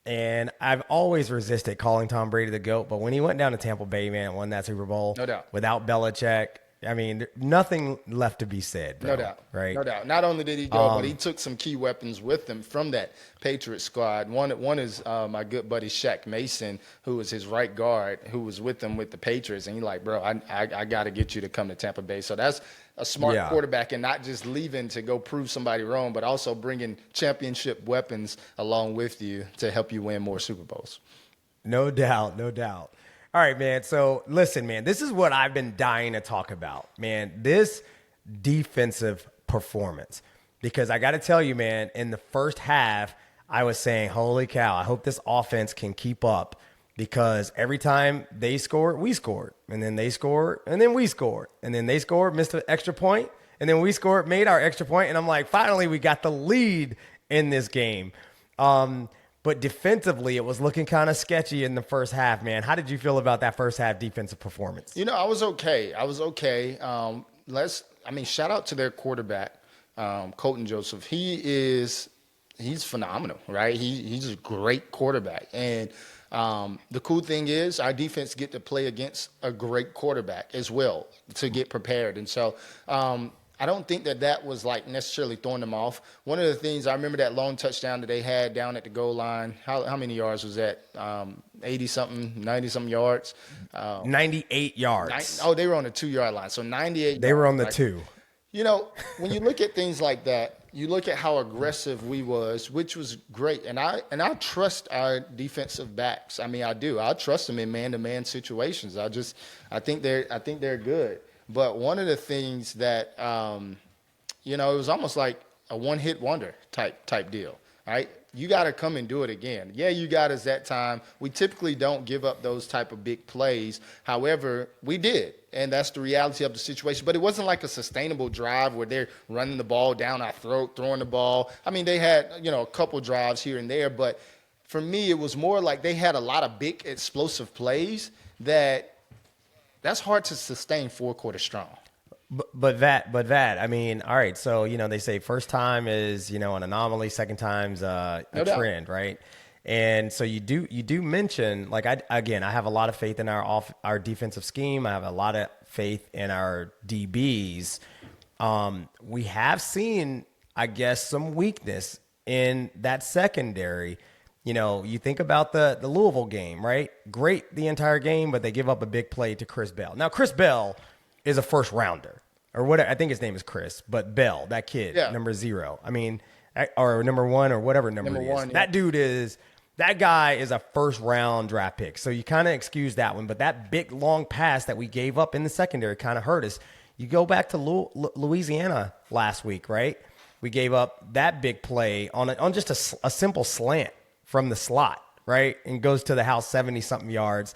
and I've always resisted calling Tom Brady the GOAT. But when he went down to Tampa Bay, man, and won that Super Bowl, no doubt, without Belichick, I mean, nothing left to be said, bro. No doubt. Right? No doubt. Not only did he go, but he took some key weapons with him from that Patriot squad. One is my good buddy Shaq Mason, who was his right guard, who was with him with the Patriots. And he's like, bro, I got to get you to come to Tampa Bay. So that's a smart quarterback, and not just leaving to go prove somebody wrong, but also bringing championship weapons along with you to help you win more Super Bowls. No doubt. No doubt. All right, man. So listen, man, this is what I've been dying to talk about, man, this defensive performance. Because I got to tell you, man, in the first half, I was saying, holy cow, I hope this offense can keep up, because every time they scored, we scored. And then they scored, and then we scored. And then they scored, missed an extra point, and then we scored, made our extra point. And I'm like, finally, we got the lead in this game. But defensively, it was looking kind of sketchy in the first half, man. How did you feel about that first half defensive performance? You know, I was okay. Shout out to their quarterback, Colton Joseph. He's phenomenal, right? He's a great quarterback. And the cool thing is our defense get to play against a great quarterback as well to get prepared. And so I don't think that was like necessarily throwing them off. One of the things, I remember that long touchdown that they had down at the goal line. How many yards was that? 80-something, 90-something yards? 98 yards. They were on the 2-yard line. So 98 They were on the 2. You know, when you look at things like that, you look at how aggressive we was, which was great. And I trust our defensive backs. I mean, I do. I trust them in man-to-man situations. I think they're good. But one of the things that, it was almost like a one-hit wonder type deal, right? You got to come and do it again. Yeah, you got us that time. We typically don't give up those type of big plays. However, we did, and that's the reality of the situation. But it wasn't like a sustainable drive where they're running the ball down our throat, throwing the ball. I mean, they had, a couple drives here and there. But for me, it was more like they had a lot of big explosive plays that's hard to sustain 4 quarters strong. But that, I mean, all right. So, they say first time is, an anomaly. Second time's a trend, right? And so you do mention, like, I have a lot of faith in our defensive scheme. I have a lot of faith in our DBs. We have seen, I guess, some weakness in that secondary. You think about the Louisville game, right? Great the entire game, but they give up a big play to Chris Bell. Now, Chris Bell is a first rounder, or whatever. I think his name is Chris, but Bell, that kid, number 0. I mean, or number 1 or whatever number he is. 1, yeah. That guy is a first round draft pick. So you kind of excuse that one, but that big long pass that we gave up in the secondary kind of hurt us. You go back to Louisiana last week, right? We gave up that big play on just a simple slant from the slot, right? And goes to the house 70-something yards.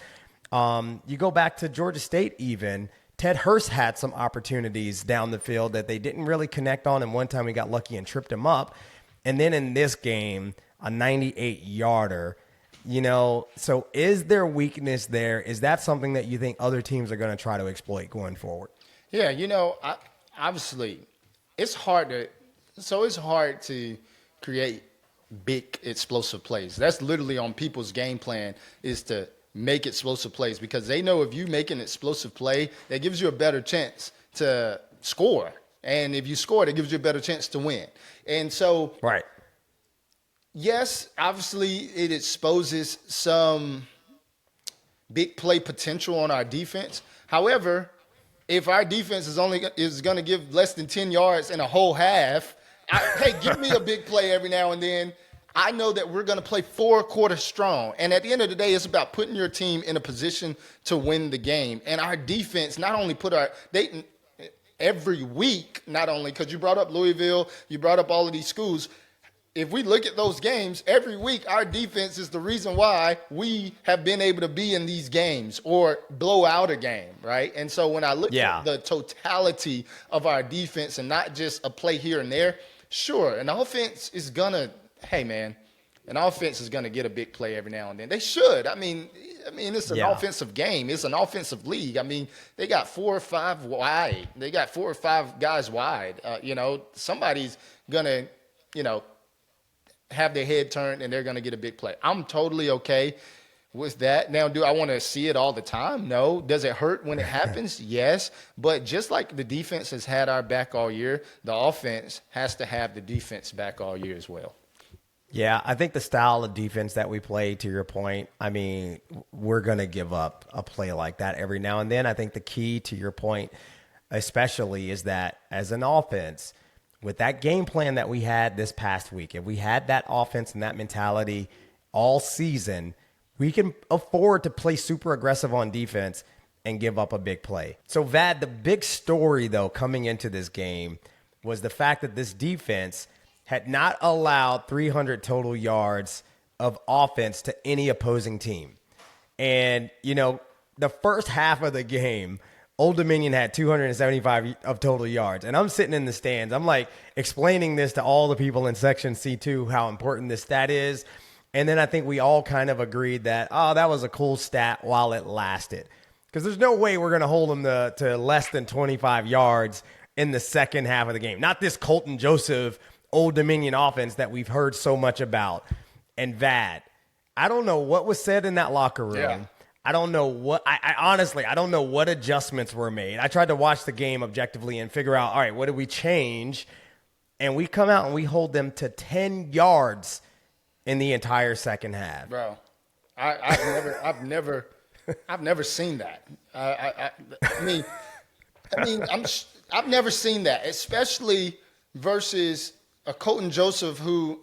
You go back to Georgia State even. Ted Hurst had some opportunities down the field that they didn't really connect on, and one time we got lucky and tripped him up. And then in this game, a 98-yarder. So is there weakness there? Is that something that you think other teams are going to try to exploit going forward? Yeah, obviously, it's hard to create big explosive plays. That's literally on people's game plan, is to make explosive plays, because they know if you make an explosive play, that gives you a better chance to score. And if you score, it gives you a better chance to win. And so, right. Yes, obviously it exposes some big play potential on our defense. However, if our defense is going to give less than 10 yards in a whole half, hey, give me a big play every now and then. I know that we're going to play 4 quarters strong. And at the end of the day, it's about putting your team in a position to win the game. And our defense not only every week, not only, because you brought up Louisville, you brought up all of these schools. If we look at those games, every week our defense is the reason why we have been able to be in these games or blow out a game, right? And so when I look at the totality of our defense and not just a play here and there, sure, an offense is going to, an offense is going to get a big play every now and then. They should. I mean, it's an offensive game. It's an offensive league. I mean, they got 4 or 5 wide. They got 4 or 5 guys wide. Somebody's going to, have their head turned and they're going to get a big play. I'm totally okay with that. Now, do I want to see it all the time? No. Does it hurt when it happens? Yes. But just like the defense has had our back all year, the offense has to have the defense back all year as well. Yeah, I think the style of defense that we play, to your point, I mean, we're going to give up a play like that every now and then. I think the key to your point especially is that as an offense, with that game plan that we had this past week, if we had that offense and that mentality all season, we can afford to play super aggressive on defense and give up a big play. So, Vad, the big story, though, coming into this game was the fact that this defense had not allowed 300 total yards of offense to any opposing team. And, the first half of the game, Old Dominion had 275 of total yards. And I'm sitting in the stands. I'm like explaining this to all the people in Section C2, how important this stat is. And then I think we all kind of agreed that, that was a cool stat while it lasted. Because there's no way we're going to hold them to less than 25 yards in the second half of the game. Not this Colton Joseph Old Dominion offense that we've heard so much about. And Vad, I don't know what was said in that locker room. Yeah. I don't know what I honestly, I don't know what adjustments were made. I tried to watch the game objectively and figure out, all right, what did we change? And we come out and we hold them to 10 yards in the entire second half. Bro, I've never seen that. I've never seen that, especially versus a Colton Joseph who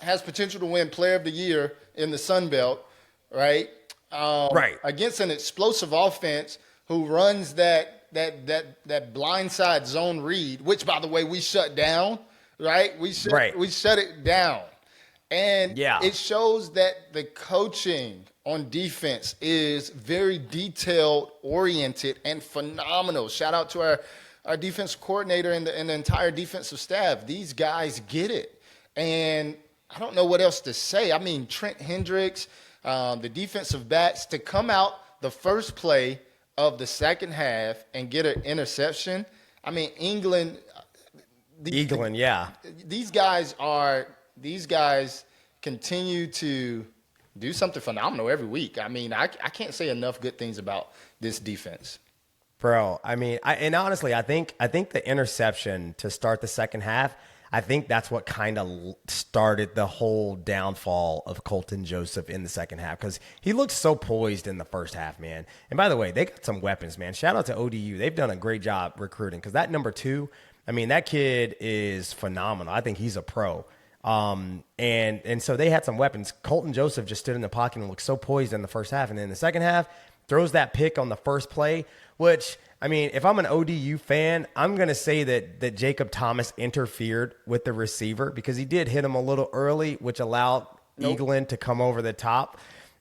has potential to win Player of the Year in the Sun Belt, right? Right. Against an explosive offense who runs that blindside zone read, which, by the way, we shut down, right? We shut it down. And it shows that the coaching on defense is very detail-oriented and phenomenal. Shout out to our defense coordinator and the entire defensive staff. These guys get it. And I don't know what else to say. I mean, Trent Hendricks, the defensive backs, to come out the first play of the second half and get an interception. I mean, England. These guys continue to do something phenomenal every week. I mean, I can't say enough good things about this defense. Bro, I mean, and honestly, I think the interception to start the second half, I think that's what kind of started the whole downfall of Colton Joseph in the second half, because he looked so poised in the first half, man. And by the way, they got some weapons, man. Shout out to ODU. They've done a great job recruiting, because that number 2, I mean, that kid is phenomenal. I think he's a pro. And so they had some weapons. Colton Joseph just stood in the pocket and looked so poised in the first half. And then in the second half, throws that pick on the first play, which, I mean, if I'm an ODU fan, I'm going to say that Jacob Thomas interfered with the receiver, because he did hit him a little early, which allowed Eaglin to come over the top.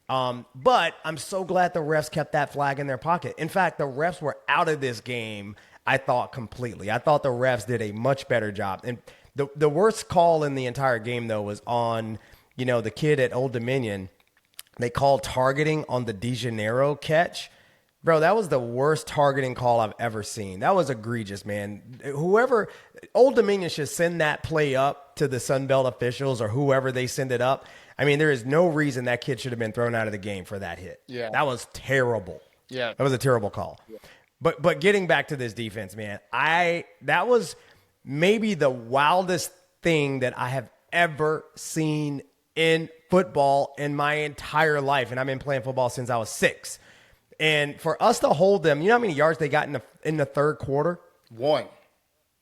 But I'm so glad the refs kept that flag in their pocket. In fact, the refs were out of this game, I thought, completely. I thought the refs did a much better job. And the worst call in the entire game, though, was on, the kid at Old Dominion. They called targeting on the DeGeneiro catch. Bro, that was the worst targeting call I've ever seen. That was egregious, man. Old Dominion should send that play up to the Sun Belt officials or whoever they send it up. I mean, there is no reason that kid should have been thrown out of the game for that hit. Yeah. That was terrible. Yeah. That was a terrible call. Yeah. But getting back to this defense, man, that was maybe the wildest thing that I have ever seen in football in my entire life. And I've been playing football since I was 6. And for us to hold them, you know how many yards they got in the third quarter? 1.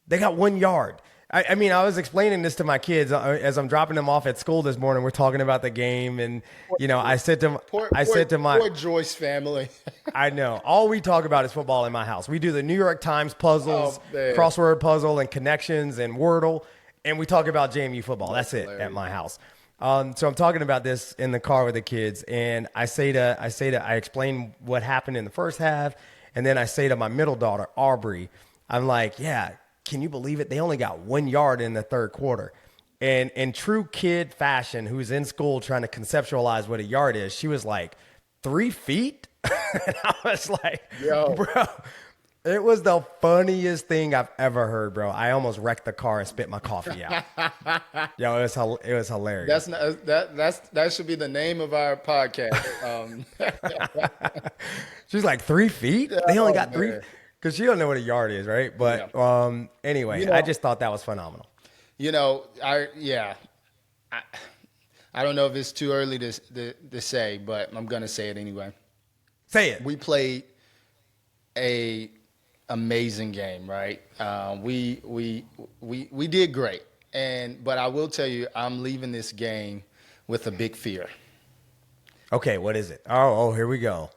They got 1 yard. I mean, I was explaining this to my kids as I'm dropping them off at school this morning. We're talking about the game, and I said to my poor Joyce family. I know all we talk about is football in my house. We do the New York Times puzzles, man. crossword puzzle, and connections and Wordle, and we talk about JMU football. That's it hilarious. at my house. So I'm talking about this in the car with the kids, and I explain what happened in the first half, and then I say to my middle daughter, Aubrey, I'm like, yeah. Can you believe it? They only got 1 yard in the third quarter. And in true kid fashion, who's in school trying to conceptualize what a yard is, she was like, 3 feet? And I was like, Yo. Bro, it was the funniest thing I've ever heard, bro. I almost wrecked the car and spit my coffee out. Yo, it was hilarious. That should be the name of our podcast. She's like, 3 feet? Yeah, They only got 3 man. because she don't know what a yard is, right? But anyway, I just thought that was phenomenal. I don't know if it's too early to say, but I'm gonna say it anyway. Say it. We played a amazing game, right? We did great, but I will tell you, I'm leaving this game with a big fear. Okay, what is it? Oh, here we go.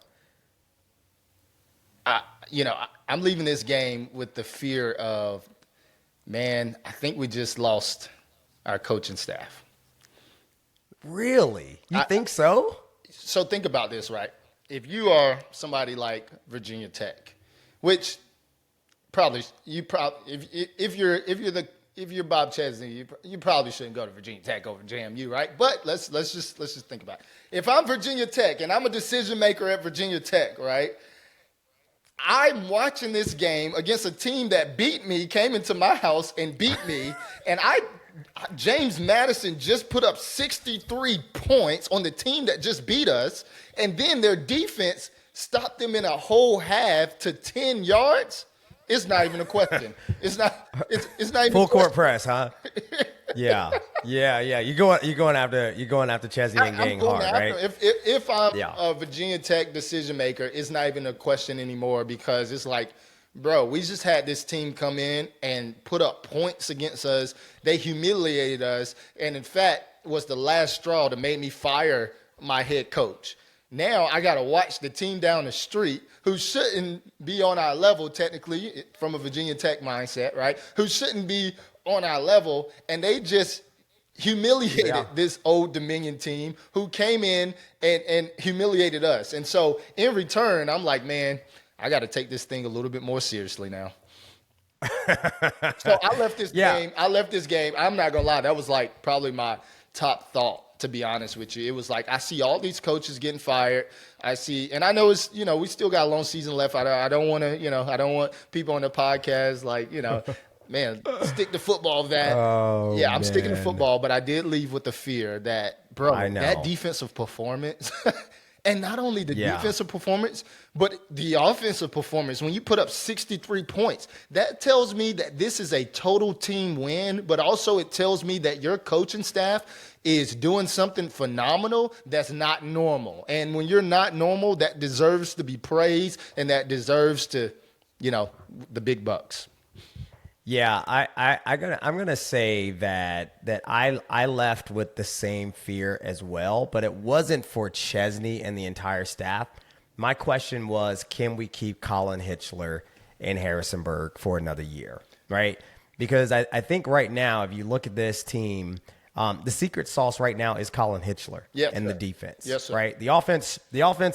I'm leaving this game with the fear of, man, I think we just lost our coaching staff. Really? You think so? So think about this, right? If you are somebody like Virginia Tech, which if you're Bob Chesney, you probably shouldn't go to Virginia Tech over JMU, right? But let's just think about it. If I'm Virginia Tech and I'm a decision maker at Virginia Tech, right? I'm watching this game against a team that beat me, came into my house and beat me, and James Madison just put up 63 points on the team that just beat us, and then their defense stopped them in a whole half to 10 yards. It's not even a question. It's not even full court press, huh? Yeah. You're going after Chesney and Gang hard, right? If I'm a Virginia Tech decision maker, it's not even a question anymore, because it's like, bro, we just had this team come in and put up points against us. They humiliated us, and in fact, was the last straw that made me fire my head coach. Now I got to watch the team down the street, who shouldn't be on our level technically from a Virginia Tech mindset, right? Who shouldn't be on our level, and they just humiliated this Old Dominion team who came in and humiliated us. And so in return, I'm like, man, I got to take this thing a little bit more seriously now. So I left this game. I'm not going to lie. That was like probably my top thought, to be honest with you. It was like, I see all these coaches getting fired. And I know it's, we still got a long season left. I don't want to, I don't want people on the podcast like, man, stick to football. I'm sticking to football, but I did leave with the fear that, bro, that defensive performance, and not only the defensive performance, but the offensive performance. When you put up 63 points, that tells me that this is a total team win, but also it tells me that your coaching staff is doing something phenomenal that's not normal. And when you're not normal, that deserves to be praised, and that deserves to, the big bucks. Yeah, I'm gonna say that I left with the same fear as well, but it wasn't for Chesney and the entire staff. My question was, can we keep Colin Hitchler in Harrisonburg for another year, right? Because I think right now, if you look at this team, the secret sauce right now is Colin Hitchler and the defense, right? The offense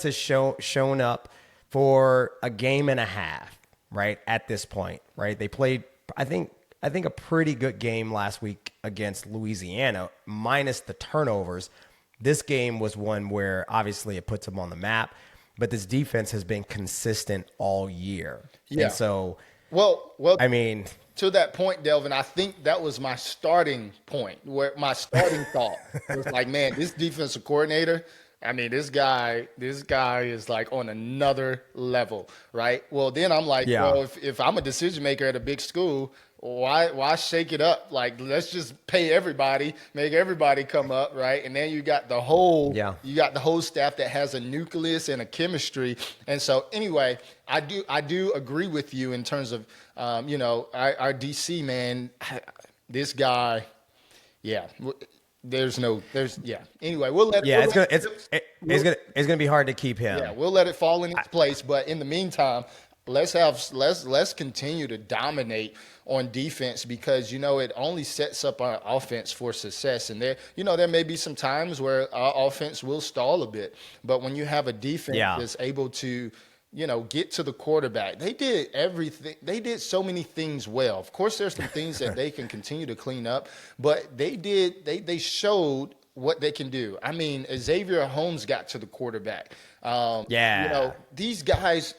has shown up for a game and a half, right? At this point, right? They played, I think a pretty good game last week against Louisiana, minus the turnovers. This game was one where obviously it puts them on the map, but this defense has been consistent all year. Yeah. And so, well, I mean, to that point, Delvin, I think that was my starting point, where my starting thought was like, man, this defensive coordinator, I mean, this guy is like on another level, right? Well, then I'm like, well, if I'm a decision maker at a big school, why shake it up? Like, let's just pay everybody, make everybody come up, right? And then you got the whole staff that has a nucleus and a chemistry. And so anyway, I do agree with you in terms of, our DC, man. this guy, yeah. Anyway, we'll let. Yeah, we'll it's gonna be hard to keep him. Yeah, we'll let it fall in its place. But in the meantime, let's continue to dominate on defense, because it only sets up our offense for success. And there may be some times where our offense will stall a bit, but when you have a defense that's able to get to the quarterback, they did everything. They did so many things well. Of course, there's some things that they can continue to clean up, but they showed what they can do. I mean, Xavier Holmes got to the quarterback. These guys,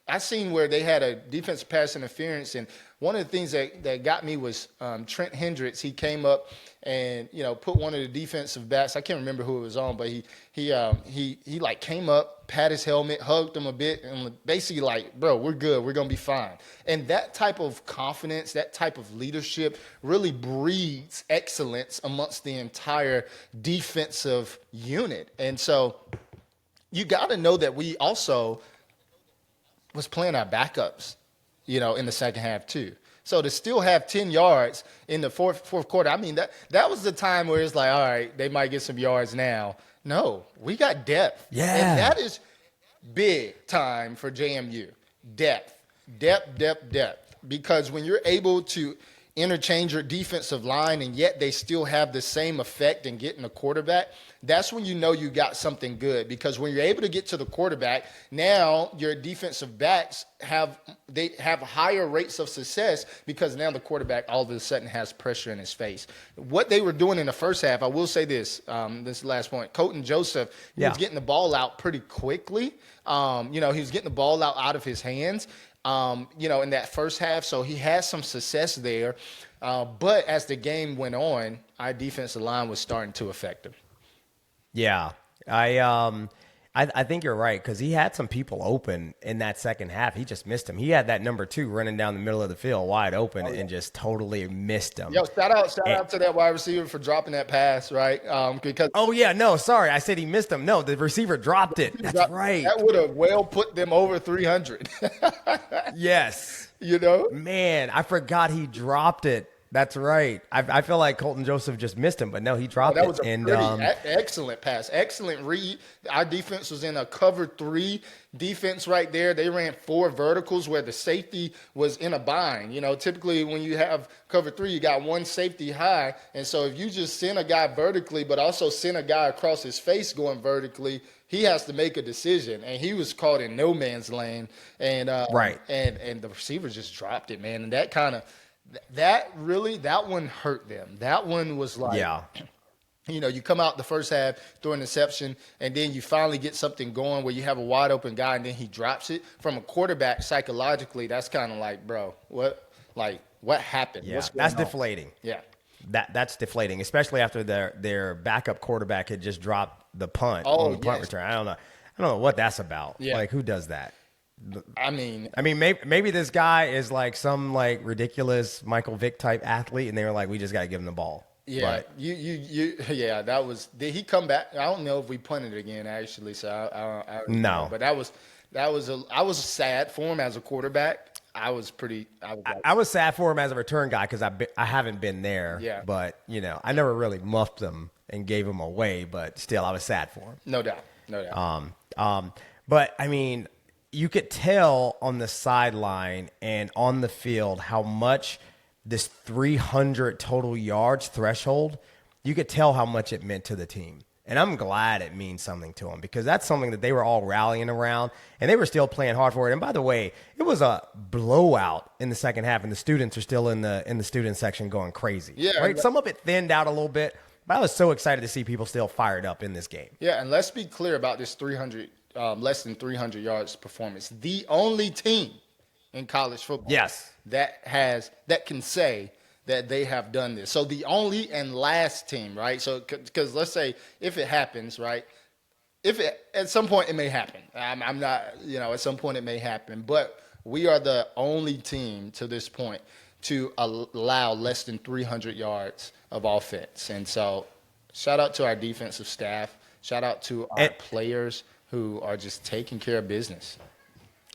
I seen where they had a defensive pass interference, and one of the things that got me was Trent Hendricks. He came up and put one of the defensive backs. I can't remember who it was on, but he like came up, pat his helmet, hugged him a bit, and basically like, bro, we're good, we're gonna be fine. And that type of confidence, that type of leadership, really breeds excellence amongst the entire defensive unit. And so you got to know that we also was playing our backups, in the second half too. So to still have 10 yards in the fourth quarter, I mean, that was the time where it's like, all right, they might get some yards now. No, we got depth. Yeah. And that is big time for JMU. Depth. Because when you're able to interchange your defensive line and yet they still have the same effect in getting a quarterback, that's when you got something good. Because when you're able to get to the quarterback, now your defensive backs have higher rates of success, because now the quarterback all of a sudden has pressure in his face. What they were doing in the first half, I will say this, this last point, Colton Joseph, he was getting the ball out pretty quickly. He was getting the ball out of his hands, in that first half. So he had some success there. But as the game went on, our defensive line was starting to affect him. Yeah, I think you're right, because he had some people open in that second half. He just missed him. He had that number 2 running down the middle of the field wide open and just totally missed him. Yo, shout out to that wide receiver for dropping that pass, right? Because sorry, I said he missed him. No, the receiver dropped it. That's right. That would have well put them over 300. Yes. Man, I forgot he dropped it. That's right. I feel like Colton Joseph just missed him, but no, he dropped it. That was a excellent pass. Excellent read. Our defense was in a cover 3 defense right there. They ran 4 verticals where the safety was in a bind. Typically when you have cover 3, you got one safety high. And so if you just send a guy vertically, but also send a guy across his face going vertically, he has to make a decision. And he was caught in no man's land. And right. And the receiver just dropped it, man. And that one hurt them. That one was like, you come out the first half, throw an interception, and then you finally get something going where you have a wide open guy and then he drops it. From a quarterback, psychologically, that's kind of like, bro, what happened? Yeah, that's deflating. Yeah. That's deflating, especially after their backup quarterback had just dropped the punt on the punt return. I don't know what that's about. Yeah. Like, who does that? I mean, maybe this guy is like some like ridiculous Michael Vick type athlete, and they were like, we just got to give him the ball. Yeah, but did he come back? I don't know if we punted again, actually. So I don't know. But I was sad for him as a quarterback. I was sad for him as a return guy, because I haven't been there. Yeah. But I never really muffed him and gave him away, but still I was sad for him. No doubt. But I mean, you could tell on the sideline and on the field how much this 300 total yards threshold, you could tell how much it meant to the team. And I'm glad it means something to them, because that's something that they were all rallying around, and they were still playing hard for it. And by the way, it was a blowout in the second half, and the students are still in the student section going crazy. Yeah, right. Some of it thinned out a little bit, but I was so excited to see people still fired up in this game. Yeah, and let's be clear about this less than 300 yards performance. The only team in college football, that can say that they have done this. So the only and last team, right? So because let's say if it happens, right? At some point it may happen. I'm not, at some point it may happen, but we are the only team to this point to allow less than 300 yards of offense. And so shout out to our defensive staff. Shout out to our players who are just taking care of business.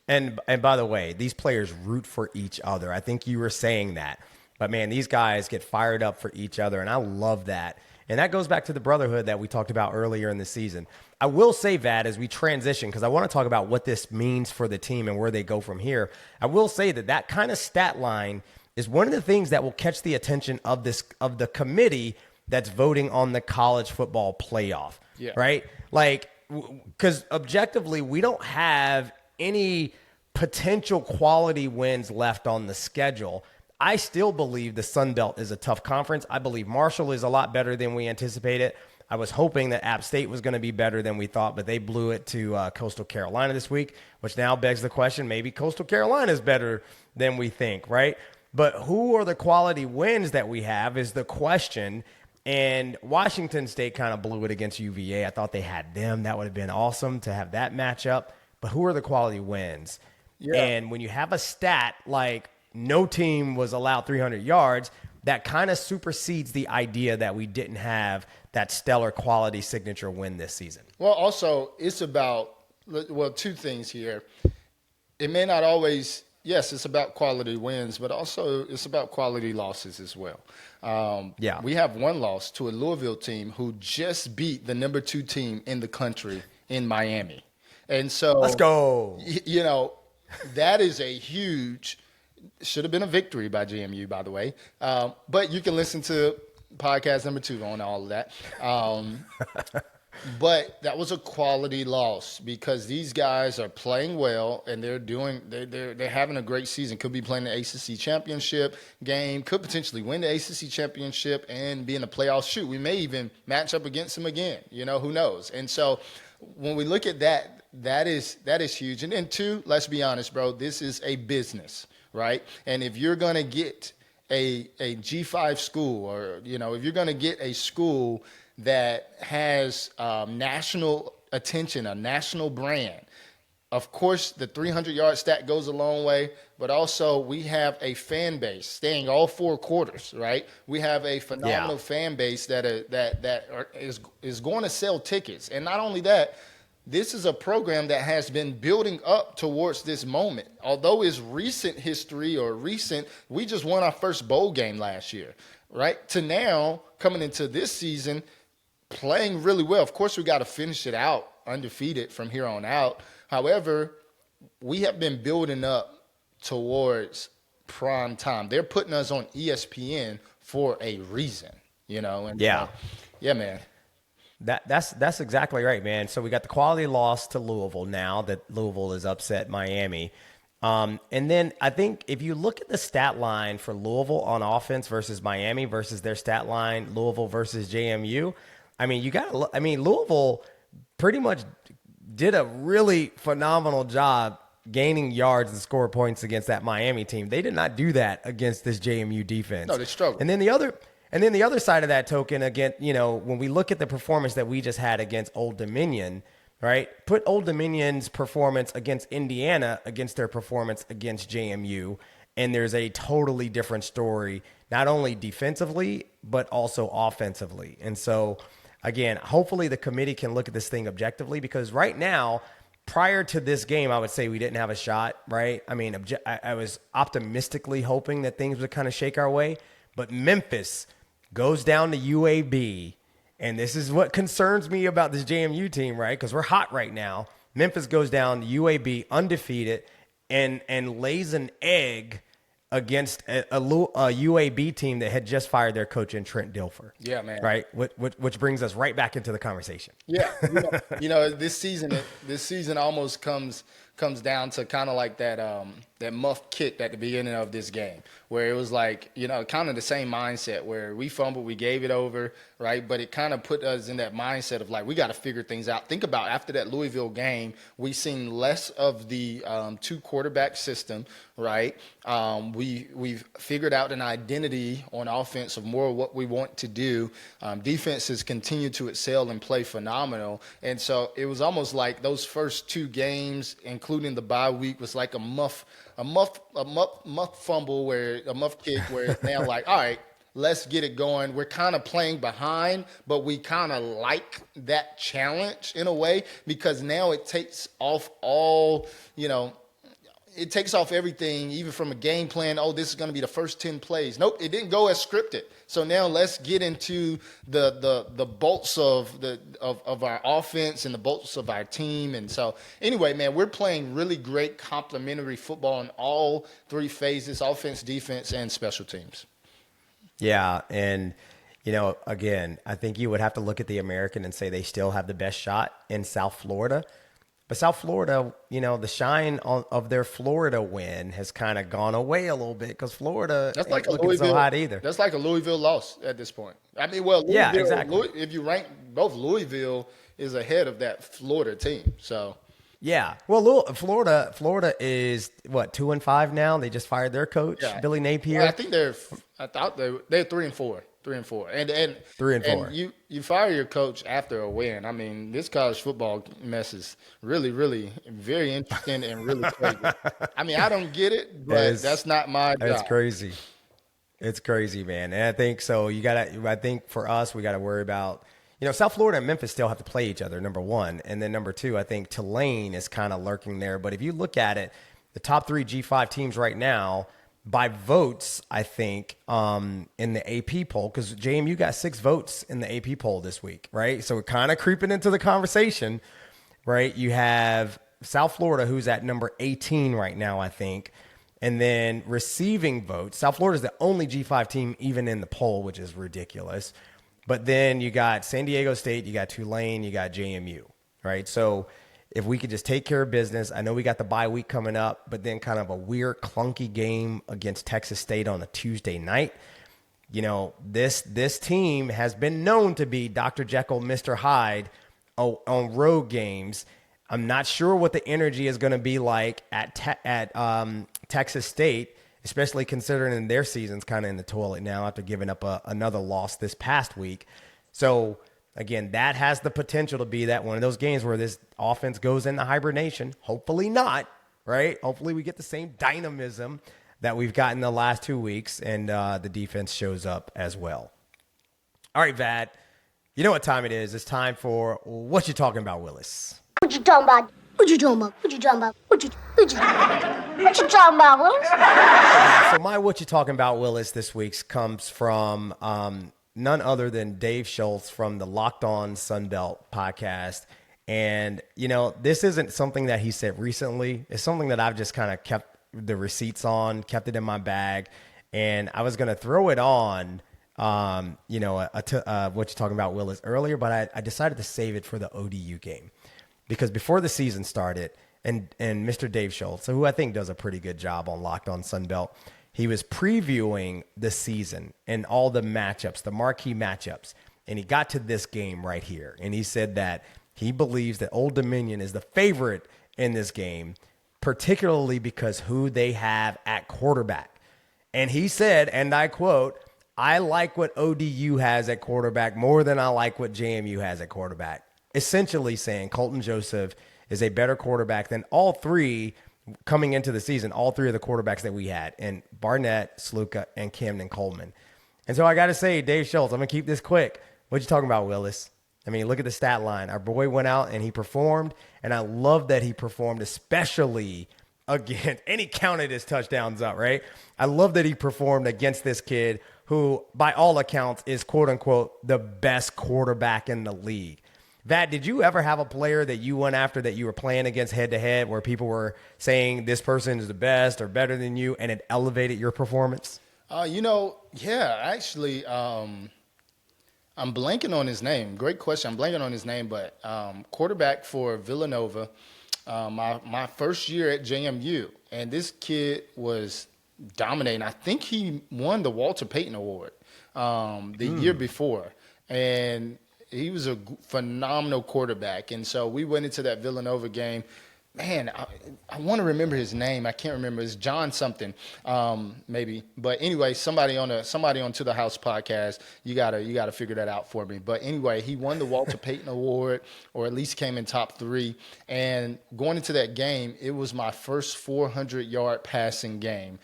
And by the way, these players root for each other. I think you were saying that. But, man, these guys get fired up for each other, and I love that. And that goes back to the brotherhood that we talked about earlier in the season. I will say that as we transition, because I want to talk about what this means for the team and where they go from here. I will say that kind of stat line is one of the things that will catch the attention of the committee that's voting on the college football playoff, right? Like, because objectively, we don't have any potential quality wins left on the schedule. I still believe the Sun Belt is a tough conference. I believe Marshall is a lot better than we anticipated. I was hoping that App State was going to be better than we thought, but they blew it to Coastal Carolina this week, which now begs the question, maybe Coastal Carolina is better than we think, right? But who are the quality wins that we have is the question. And Washington State kind of blew it against UVA. I thought they had them. That would have been awesome to have that matchup. But who are the quality wins? Yeah. And when you have a stat like no team was allowed 300 yards, that kind of supersedes the idea that we didn't have that stellar quality signature win this season. Well, also, it's about, two things here. It may not always, yes, it's about quality wins, but also it's about quality losses as well. We have one loss to a Louisville team who just beat the number 2 team in the country in Miami. And so, let's go. That is a huge, should have been a victory by JMU, by the way. But you can listen to podcast number 2 on all of that. But that was a quality loss because these guys are playing well and they're having a great season. Could be playing the ACC championship game, could potentially win the ACC championship and be in the playoffs. Shoot, we may even match up against them again. Who knows? And so when we look at that, that is huge. And then 2, let's be honest, bro, this is a business, right? And if you're going to get a G5 school or, if you're going to get a school that has national attention, a national brand, of course, the 300-yard stat goes a long way, but also we have a fan base staying all 4 quarters, right? We have a phenomenal fan base that is going to sell tickets. And not only that, this is a program that has been building up towards this moment. Although it's recent history we just won our first bowl game last year, right? To now, coming into this season, playing really well. Of course, we got to finish it out undefeated from here on out. However, we have been building up towards prime time. They're putting us on ESPN for a reason, And, yeah, man. That's exactly right, man. So we got the quality loss to Louisville now that Louisville has upset Miami. And then I think if you look at the stat line for Louisville on offense versus Miami versus their stat line, Louisville versus JMU, Louisville pretty much did a really phenomenal job gaining yards and score points against that Miami team. They did not do that against this JMU defense. No, they struggled. And then the other side of that token, again, when we look at the performance that we just had against Old Dominion, right? Put Old Dominion's performance against Indiana against their performance against JMU, and there's a totally different story, not only defensively, but also offensively. And so, again, hopefully the committee can look at this thing objectively because right now, prior to this game, I would say we didn't have a shot, right? I was optimistically hoping that things would kind of shake our way, but Memphis goes down to UAB, and this is what concerns me about this JMU team, right? Because we're hot right now. Memphis goes down to UAB undefeated and lays an egg against a UAB team that had just fired their coach in Trent Dilfer. Yeah, man. Right, which brings us right back into the conversation. Yeah, this season almost comes down to kind of like that muff kick at the beginning of this game, where it was like, kind of the same mindset where we fumbled, we gave it over, right? But it kind of put us in that mindset of like, we got to figure things out. Think about after that Louisville game, we seen less of the 2 quarterback system, right? We've figured out an identity on offense of more of what we want to do. Defenses continue to excel and play phenomenal. And so it was almost like those first 2 games, including the bye week, was like a muff fumble a muff kick where it's now like, all right, let's get it going. We're kind of playing behind, but we kind of like that challenge in a way because now it takes off all, it takes off everything, even from a game plan. Oh, this is going to be the first 10 plays. Nope, it didn't go as scripted. So now let's get into the bolts of our offense and the bolts of our team. And so anyway, man, we're playing really great complementary football in all three phases: offense, defense, and special teams. Yeah, and again, I think you would have to look at the American and say they still have the best shot in South Florida. But South Florida, the shine of their Florida win has kind of gone away a little bit because Florida that's like ain't looking so hot either. That's like a Louisville loss at this point. I mean, well, Louisville, yeah, exactly. If you rank both, Louisville is ahead of that Florida team. So, yeah. Well, Florida is what, 2-5 now? They just fired their coach, Billy Napier. Well, I think they're 3-4. 3-4, and 3-4. And you fire your coach after a win. I mean, this college football mess is really, really very interesting and really crazy. I mean, I don't get it, but that's not my job. It's crazy. It's crazy, man. And I think so. I think for us, we got to worry about, South Florida and Memphis still have to play each other, number one, and then number two, I think Tulane is kind of lurking there. But if you look at it, the top 3 G5 teams right now, by votes, I think, in the AP poll, because JMU got 6 votes in the AP poll this week, right? So we're kind of creeping into the conversation, right? You have South Florida, who's at number 18 right now, I think. And then receiving votes, South Florida is the only G5 team even in the poll, which is ridiculous. But then you got San Diego State, you got Tulane, you got JMU, right? So if we could just take care of business, I know we got the bye week coming up, but then kind of a weird, clunky game against Texas State on a Tuesday night. This team has been known to be Dr. Jekyll, Mr. Hyde on road games. I'm not sure what the energy is going to be like at Texas State, especially considering their season's kind of in the toilet now after giving up another loss this past week. So again, that has the potential to be that one of those games where this offense goes into hibernation. Hopefully not, right? Hopefully we get the same dynamism that we've gotten the last 2 weeks, and the defense shows up as well. All right, Vad, you know what time it is. It's time for What You Talking About, Willis. What you talking about? What you talking about? What you talking about? What you talking about, Willis? So my What You Talking About, Willis, this week's comes from none other than Dave Schultz from the Locked On Sunbelt podcast. And, this isn't something that he said recently. It's something that I've just kind of kept the receipts on, kept it in my bag. And I was going to throw it on, What You Talking About, Willis, earlier, but I decided to save it for the ODU game. Because before the season started, and Mr. Dave Schultz, who I think does a pretty good job on Locked On Sunbelt, he was previewing the season and all the matchups, the marquee matchups. And he got to this game right here. And he said that he believes that Old Dominion is the favorite in this game, particularly because who they have at quarterback. And he said, and I quote, "I like what ODU has at quarterback more than I like what JMU has at quarterback." Essentially saying Colton Joseph is a better quarterback than all three coming into the season, all three of the quarterbacks that we had, and Barnett, Sluka, and Camden Coleman. And so I got to say, Dave Schultz, I'm going to keep this quick. What you talking about, Willis? I mean, look at the stat line. Our boy went out and he performed, and I love that he performed, especially against, and he counted his touchdowns up, right? I love that he performed against this kid who, by all accounts, is quote-unquote the best quarterback in the league. Vat, did you ever have a player that you went after that you were playing against head-to-head where people were saying this person is the best or better than you, and it elevated your performance? Actually, I'm blanking on his name. Great question. I'm blanking on his name, but quarterback for Villanova, my first year at JMU, and this kid was dominating. I think he won the Walter Payton Award the year before, and he was a phenomenal quarterback. And so we went into that Villanova game. Man, I want to remember his name. I can't remember. It's John something, maybe. But anyway, somebody on To the House podcast, you gotta figure that out for me. But anyway, he won the Walter Payton Award, or at least came in top 3. And going into that game, it was my first 400-yard passing game.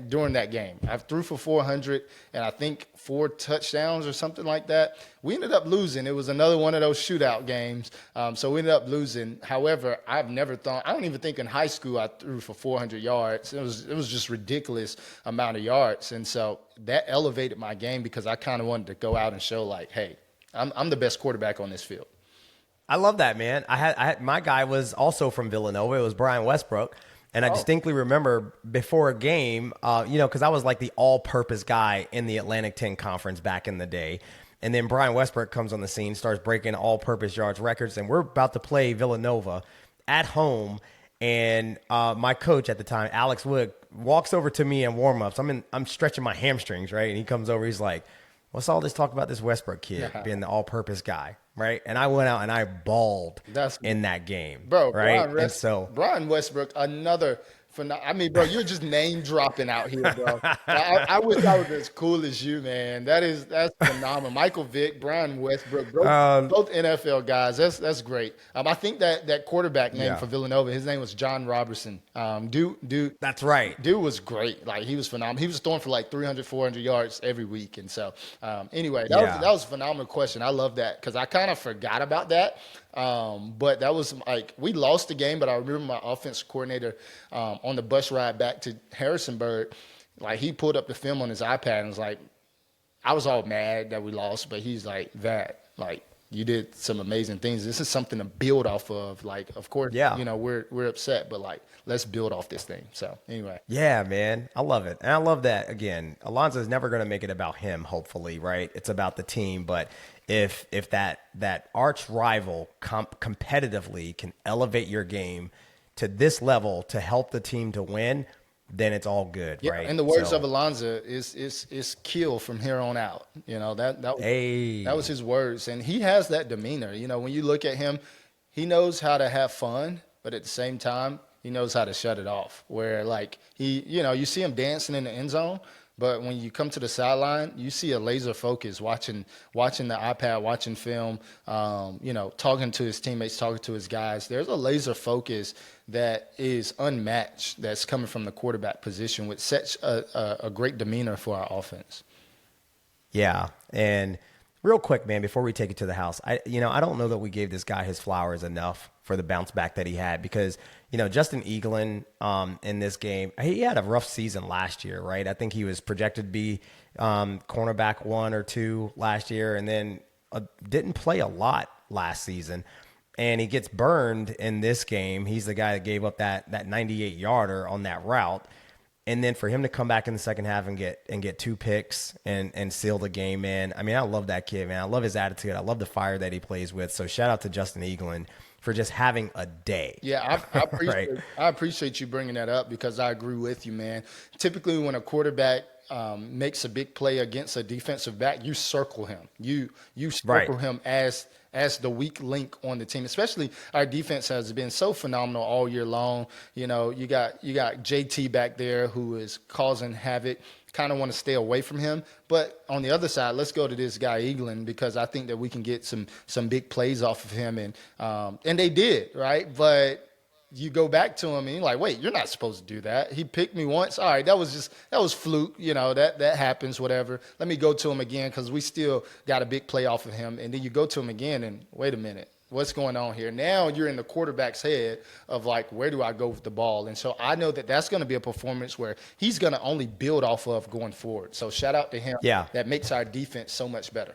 During that game, I threw for 400, and I think 4 touchdowns or something like that. We ended up losing. It was another one of those shootout games, so we ended up losing. However, I've never thought. I don't even think in high school I threw for 400 yards. It was just ridiculous amount of yards, and so that elevated my game because I kind of wanted to go out and show like, hey, I'm the best quarterback on this field. I love that, man. I had my guy was also from Villanova. It was Brian Westbrook. And I distinctly remember before a game, because I was like the all-purpose guy in the Atlantic 10 Conference back in the day. And then Brian Westbrook comes on the scene, starts breaking all-purpose yards records, and we're about to play Villanova at home. And my coach at the time, Alex Wood, walks over to me in warm-ups. I'm stretching my hamstrings, right? And he comes over, he's like, what's all this talk about this Westbrook kid being the all-purpose guy, right? And I went out and I balled in that game, bro. Right? Brian Westbrook, another. I mean, bro, you're just name dropping out here, bro. I wish I was as cool as you, man. That's phenomenal. Michael Vick, Brian Westbrook, both NFL guys. That's great. I think that quarterback name for Villanova, his name was John Robertson. Dude. That's right. Dude was great. Like, he was phenomenal. He was throwing for like 300, 400 yards every week. And so, anyway, that was a phenomenal question. I love that because I kind of forgot about that. But that was like, we lost the game, but I remember my offensive coordinator on the bus ride back to Harrisonburg, like he pulled up the film on his iPad and was like, I was all mad that we lost, but he's like, you did some amazing things. This is something to build off of. Like, of course, we're upset, but like, let's build off this thing. So anyway. Yeah, man. I love it. And I love that, again, Alonza is never going to make it about him, hopefully, right? It's about the team. But if that arch rival competitively can elevate your game to this level to help the team to win, then it's all good, right? And the words of Alonza is kill from here on out. That was his words. And he has that demeanor. When you look at him, he knows how to have fun, but at the same time, he knows how to shut it off. Where like you see him dancing in the end zone, but when you come to the sideline, you see a laser focus, watching the iPad, watching film, talking to his teammates, talking to his guys. There's a laser focus that is unmatched that's coming from the quarterback position with such a great demeanor for our offense. Yeah, and real quick, man, before we take it to the house, I don't know that we gave this guy his flowers enough for the bounce back that he had because, Justin Eaglin in this game, he had a rough season last year, right? I think he was projected to be cornerback 1 or 2 last year and then didn't play a lot last season. And he gets burned in this game. He's the guy that gave up that 98-yarder on that route. And then for him to come back in the second half and get 2 picks and seal the game, man. I mean, I love that kid, man. I love his attitude. I love the fire that he plays with. So shout out to Justin Eaglin for just having a day. Yeah, I appreciate you bringing that up because I agree with you, man. Typically when a quarterback makes a big play against a defensive back, you circle him. You circle him as the weak link on the team. Especially our defense has been so phenomenal all year long. You got JT back there who is causing havoc. Kind of want to stay away from him. But on the other side, let's go to this guy Eaglin because I think that we can get some big plays off of him and they did, right? But you go back to him and you're like, wait, you're not supposed to do that. He picked me once. All right, that was fluke. That happens, whatever. Let me go to him again because we still got a big play off of him. And then you go to him again and wait a minute, what's going on here? Now you're in the quarterback's head of like, where do I go with the ball? And so I know that that's going to be a performance where he's going to only build off of going forward. So shout out to him. Yeah. That makes our defense so much better.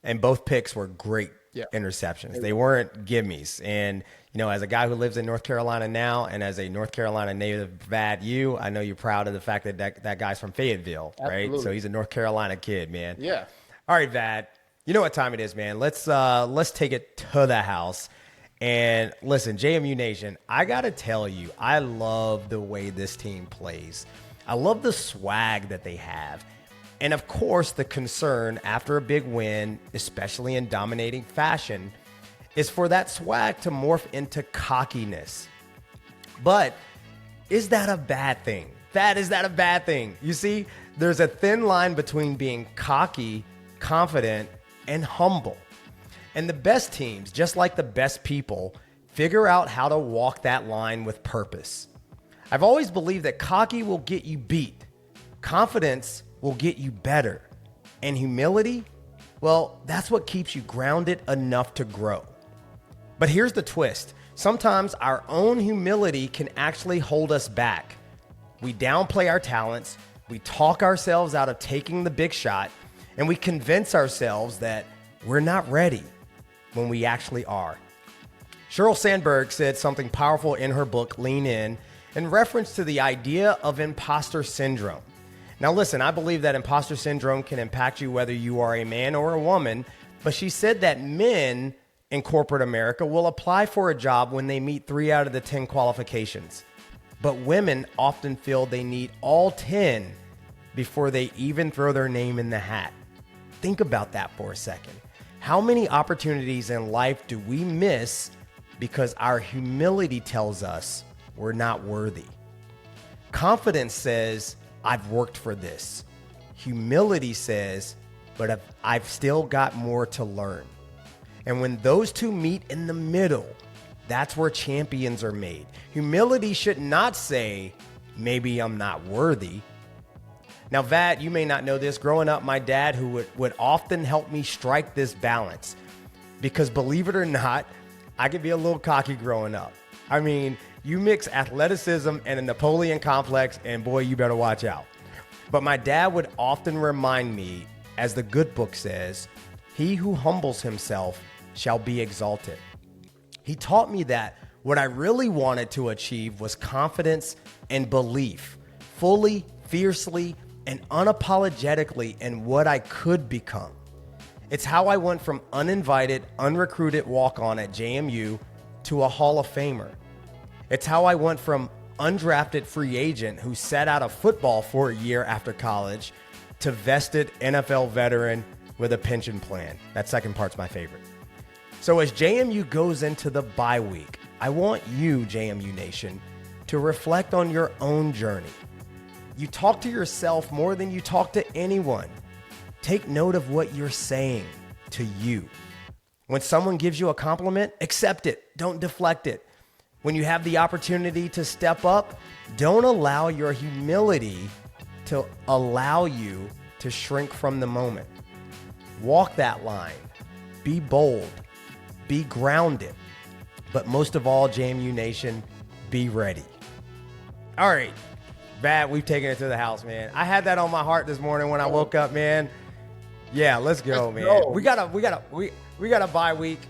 And both picks were great interceptions. They weren't gimmies. And, as a guy who lives in North Carolina now and as a North Carolina native, Vad, I know you're proud of the fact that guy's from Fayetteville, right? Absolutely. So he's a North Carolina kid, man. Yeah. All right, Vad. You know what time it is, man. Let's take it to the house. And listen, JMU Nation, I got to tell you, I love the way this team plays. I love the swag that they have. And of course, the concern after a big win, especially in dominating fashion, is for that swag to morph into cockiness. But is that a bad thing? Is that a bad thing? You see, there's a thin line between being cocky, confident, and humble. And the best teams, just like the best people, figure out how to walk that line with purpose. I've always believed that cocky will get you beat. Confidence will get you better. And humility, well, that's what keeps you grounded enough to grow. But here's the twist. Sometimes our own humility can actually hold us back. We downplay our talents, we talk ourselves out of taking the big shot, and we convince ourselves that we're not ready when we actually are. Sheryl Sandberg said something powerful in her book, Lean In reference to the idea of imposter syndrome. Now listen, I believe that imposter syndrome can impact you whether you are a man or a woman, but she said that men in corporate America will apply for a job when they meet 3 out of the 10 qualifications. But women often feel they need all 10 before they even throw their name in the hat. Think about that for a second. How many opportunities in life do we miss because our humility tells us we're not worthy? Confidence says, I've worked for this. Humility says, but I've still got more to learn. And when those two meet in the middle, that's where champions are made. Humility should not say, maybe I'm not worthy. Now, Vat, you may not know this. Growing up, my dad, who would often help me strike this balance, because believe it or not, I could be a little cocky growing up. I mean, you mix athleticism and a Napoleon complex, and boy, you better watch out. But my dad would often remind me, as the good book says, he who humbles himself shall be exalted. He taught me that what I really wanted to achieve was confidence and belief, fully, fiercely, and unapologetically in what I could become. It's how I went from uninvited, unrecruited walk-on at JMU to a Hall of Famer. It's how I went from undrafted free agent who sat out of football for a year after college to vested NFL veteran with a pension plan. That second part's my favorite. So as JMU goes into the bye week, I want you, JMU Nation, to reflect on your own journey. You talk to yourself more than you talk to anyone. Take note of what you're saying to you. When someone gives you a compliment, accept it. Don't deflect it. When you have the opportunity to step up, don't allow your humility to allow you to shrink from the moment. Walk that line. Be bold. Be grounded. But most of all, JMU Nation, be ready. All right. Bad, we've taken it to the house, man. I had that on my heart this morning when I woke up, man. Yeah, let's go, man. go. We got a bye week.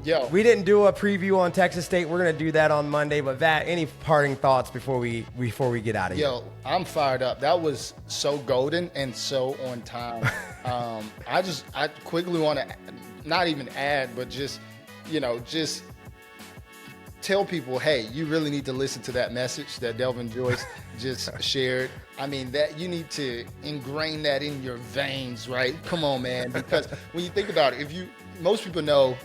Yo, We didn't do a preview on Texas State. We're gonna do that on Monday. But Vat, any parting thoughts before we get out of here? Yo, I'm fired up. That was so golden and so on time. I quickly want to not even add, but just tell people, hey, you really need to listen to that message that Delvin Joyce just shared. I mean, that you need to ingrain that in your veins, right? Come on, man. Because when you think about it, most people know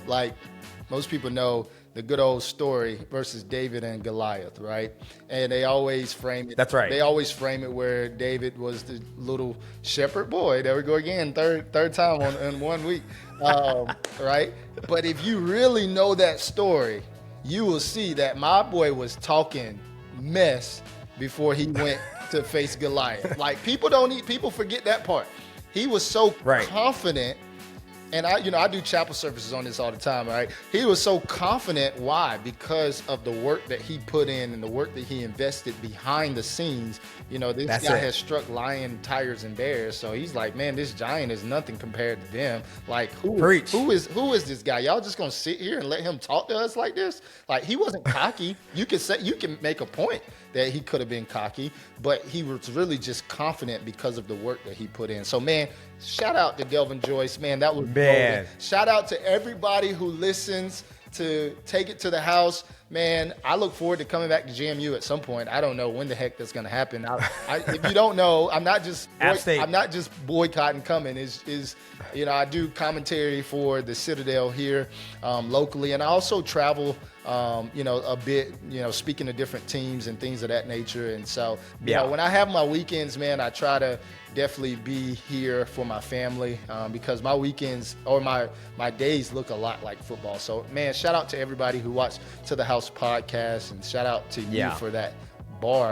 the good old story versus David and Goliath, right? And they always frame it. That's right. They always frame it where David was the little shepherd boy. There we go again, third time in 1 week, right? But if you really know that story, you will see that my boy was talking mess before he went to face Goliath. Like people forget that part. He was so confident. And I do chapel services on this all the time, right? He was so confident. Why? Because of the work that he put in and the work that he invested behind the scenes. This guy has struck lion, tigers, and bears. So he's like, man, this giant is nothing compared to them. Like, who is this guy? Y'all just gonna sit here and let him talk to us like this? Like, he wasn't cocky. You can make a point that he could have been cocky, but he was really just confident because of the work that he put in. So, man, shout out to Delvin Joyce, man. That was golden. Shout out to everybody who listens to Take It to the House. Man, I look forward to coming back to JMU at some point. I don't know when the heck that's going to happen. If you don't know, I'm not just boycotting coming. I do commentary for the Citadel here locally, and I also travel a bit, speaking to different teams and things of that nature. And so, when I have my weekends, man, I try to definitely be here for my family because my weekends or my days look a lot like football. So, man, shout out to everybody who watched To The House podcast, and shout out to you for that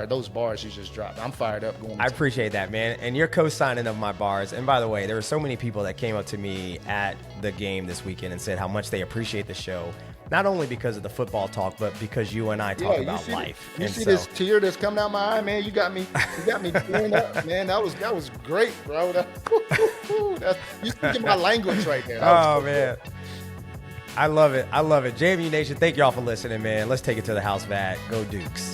those bars you just dropped. I'm fired up. I appreciate that, man. And you're co-signing of my bars. And by the way, there were so many people that came up to me at the game this weekend and said how much they appreciate the show. not only because of the football talk, but because you and I talk about life. You see this tear that's coming down my eye, man? You got me tearing up, man. That was great, bro. You speaking my language right now. Oh, man. I love it. JMU Nation, thank y'all for listening, man. Let's take it to the house, Vat. Go Dukes.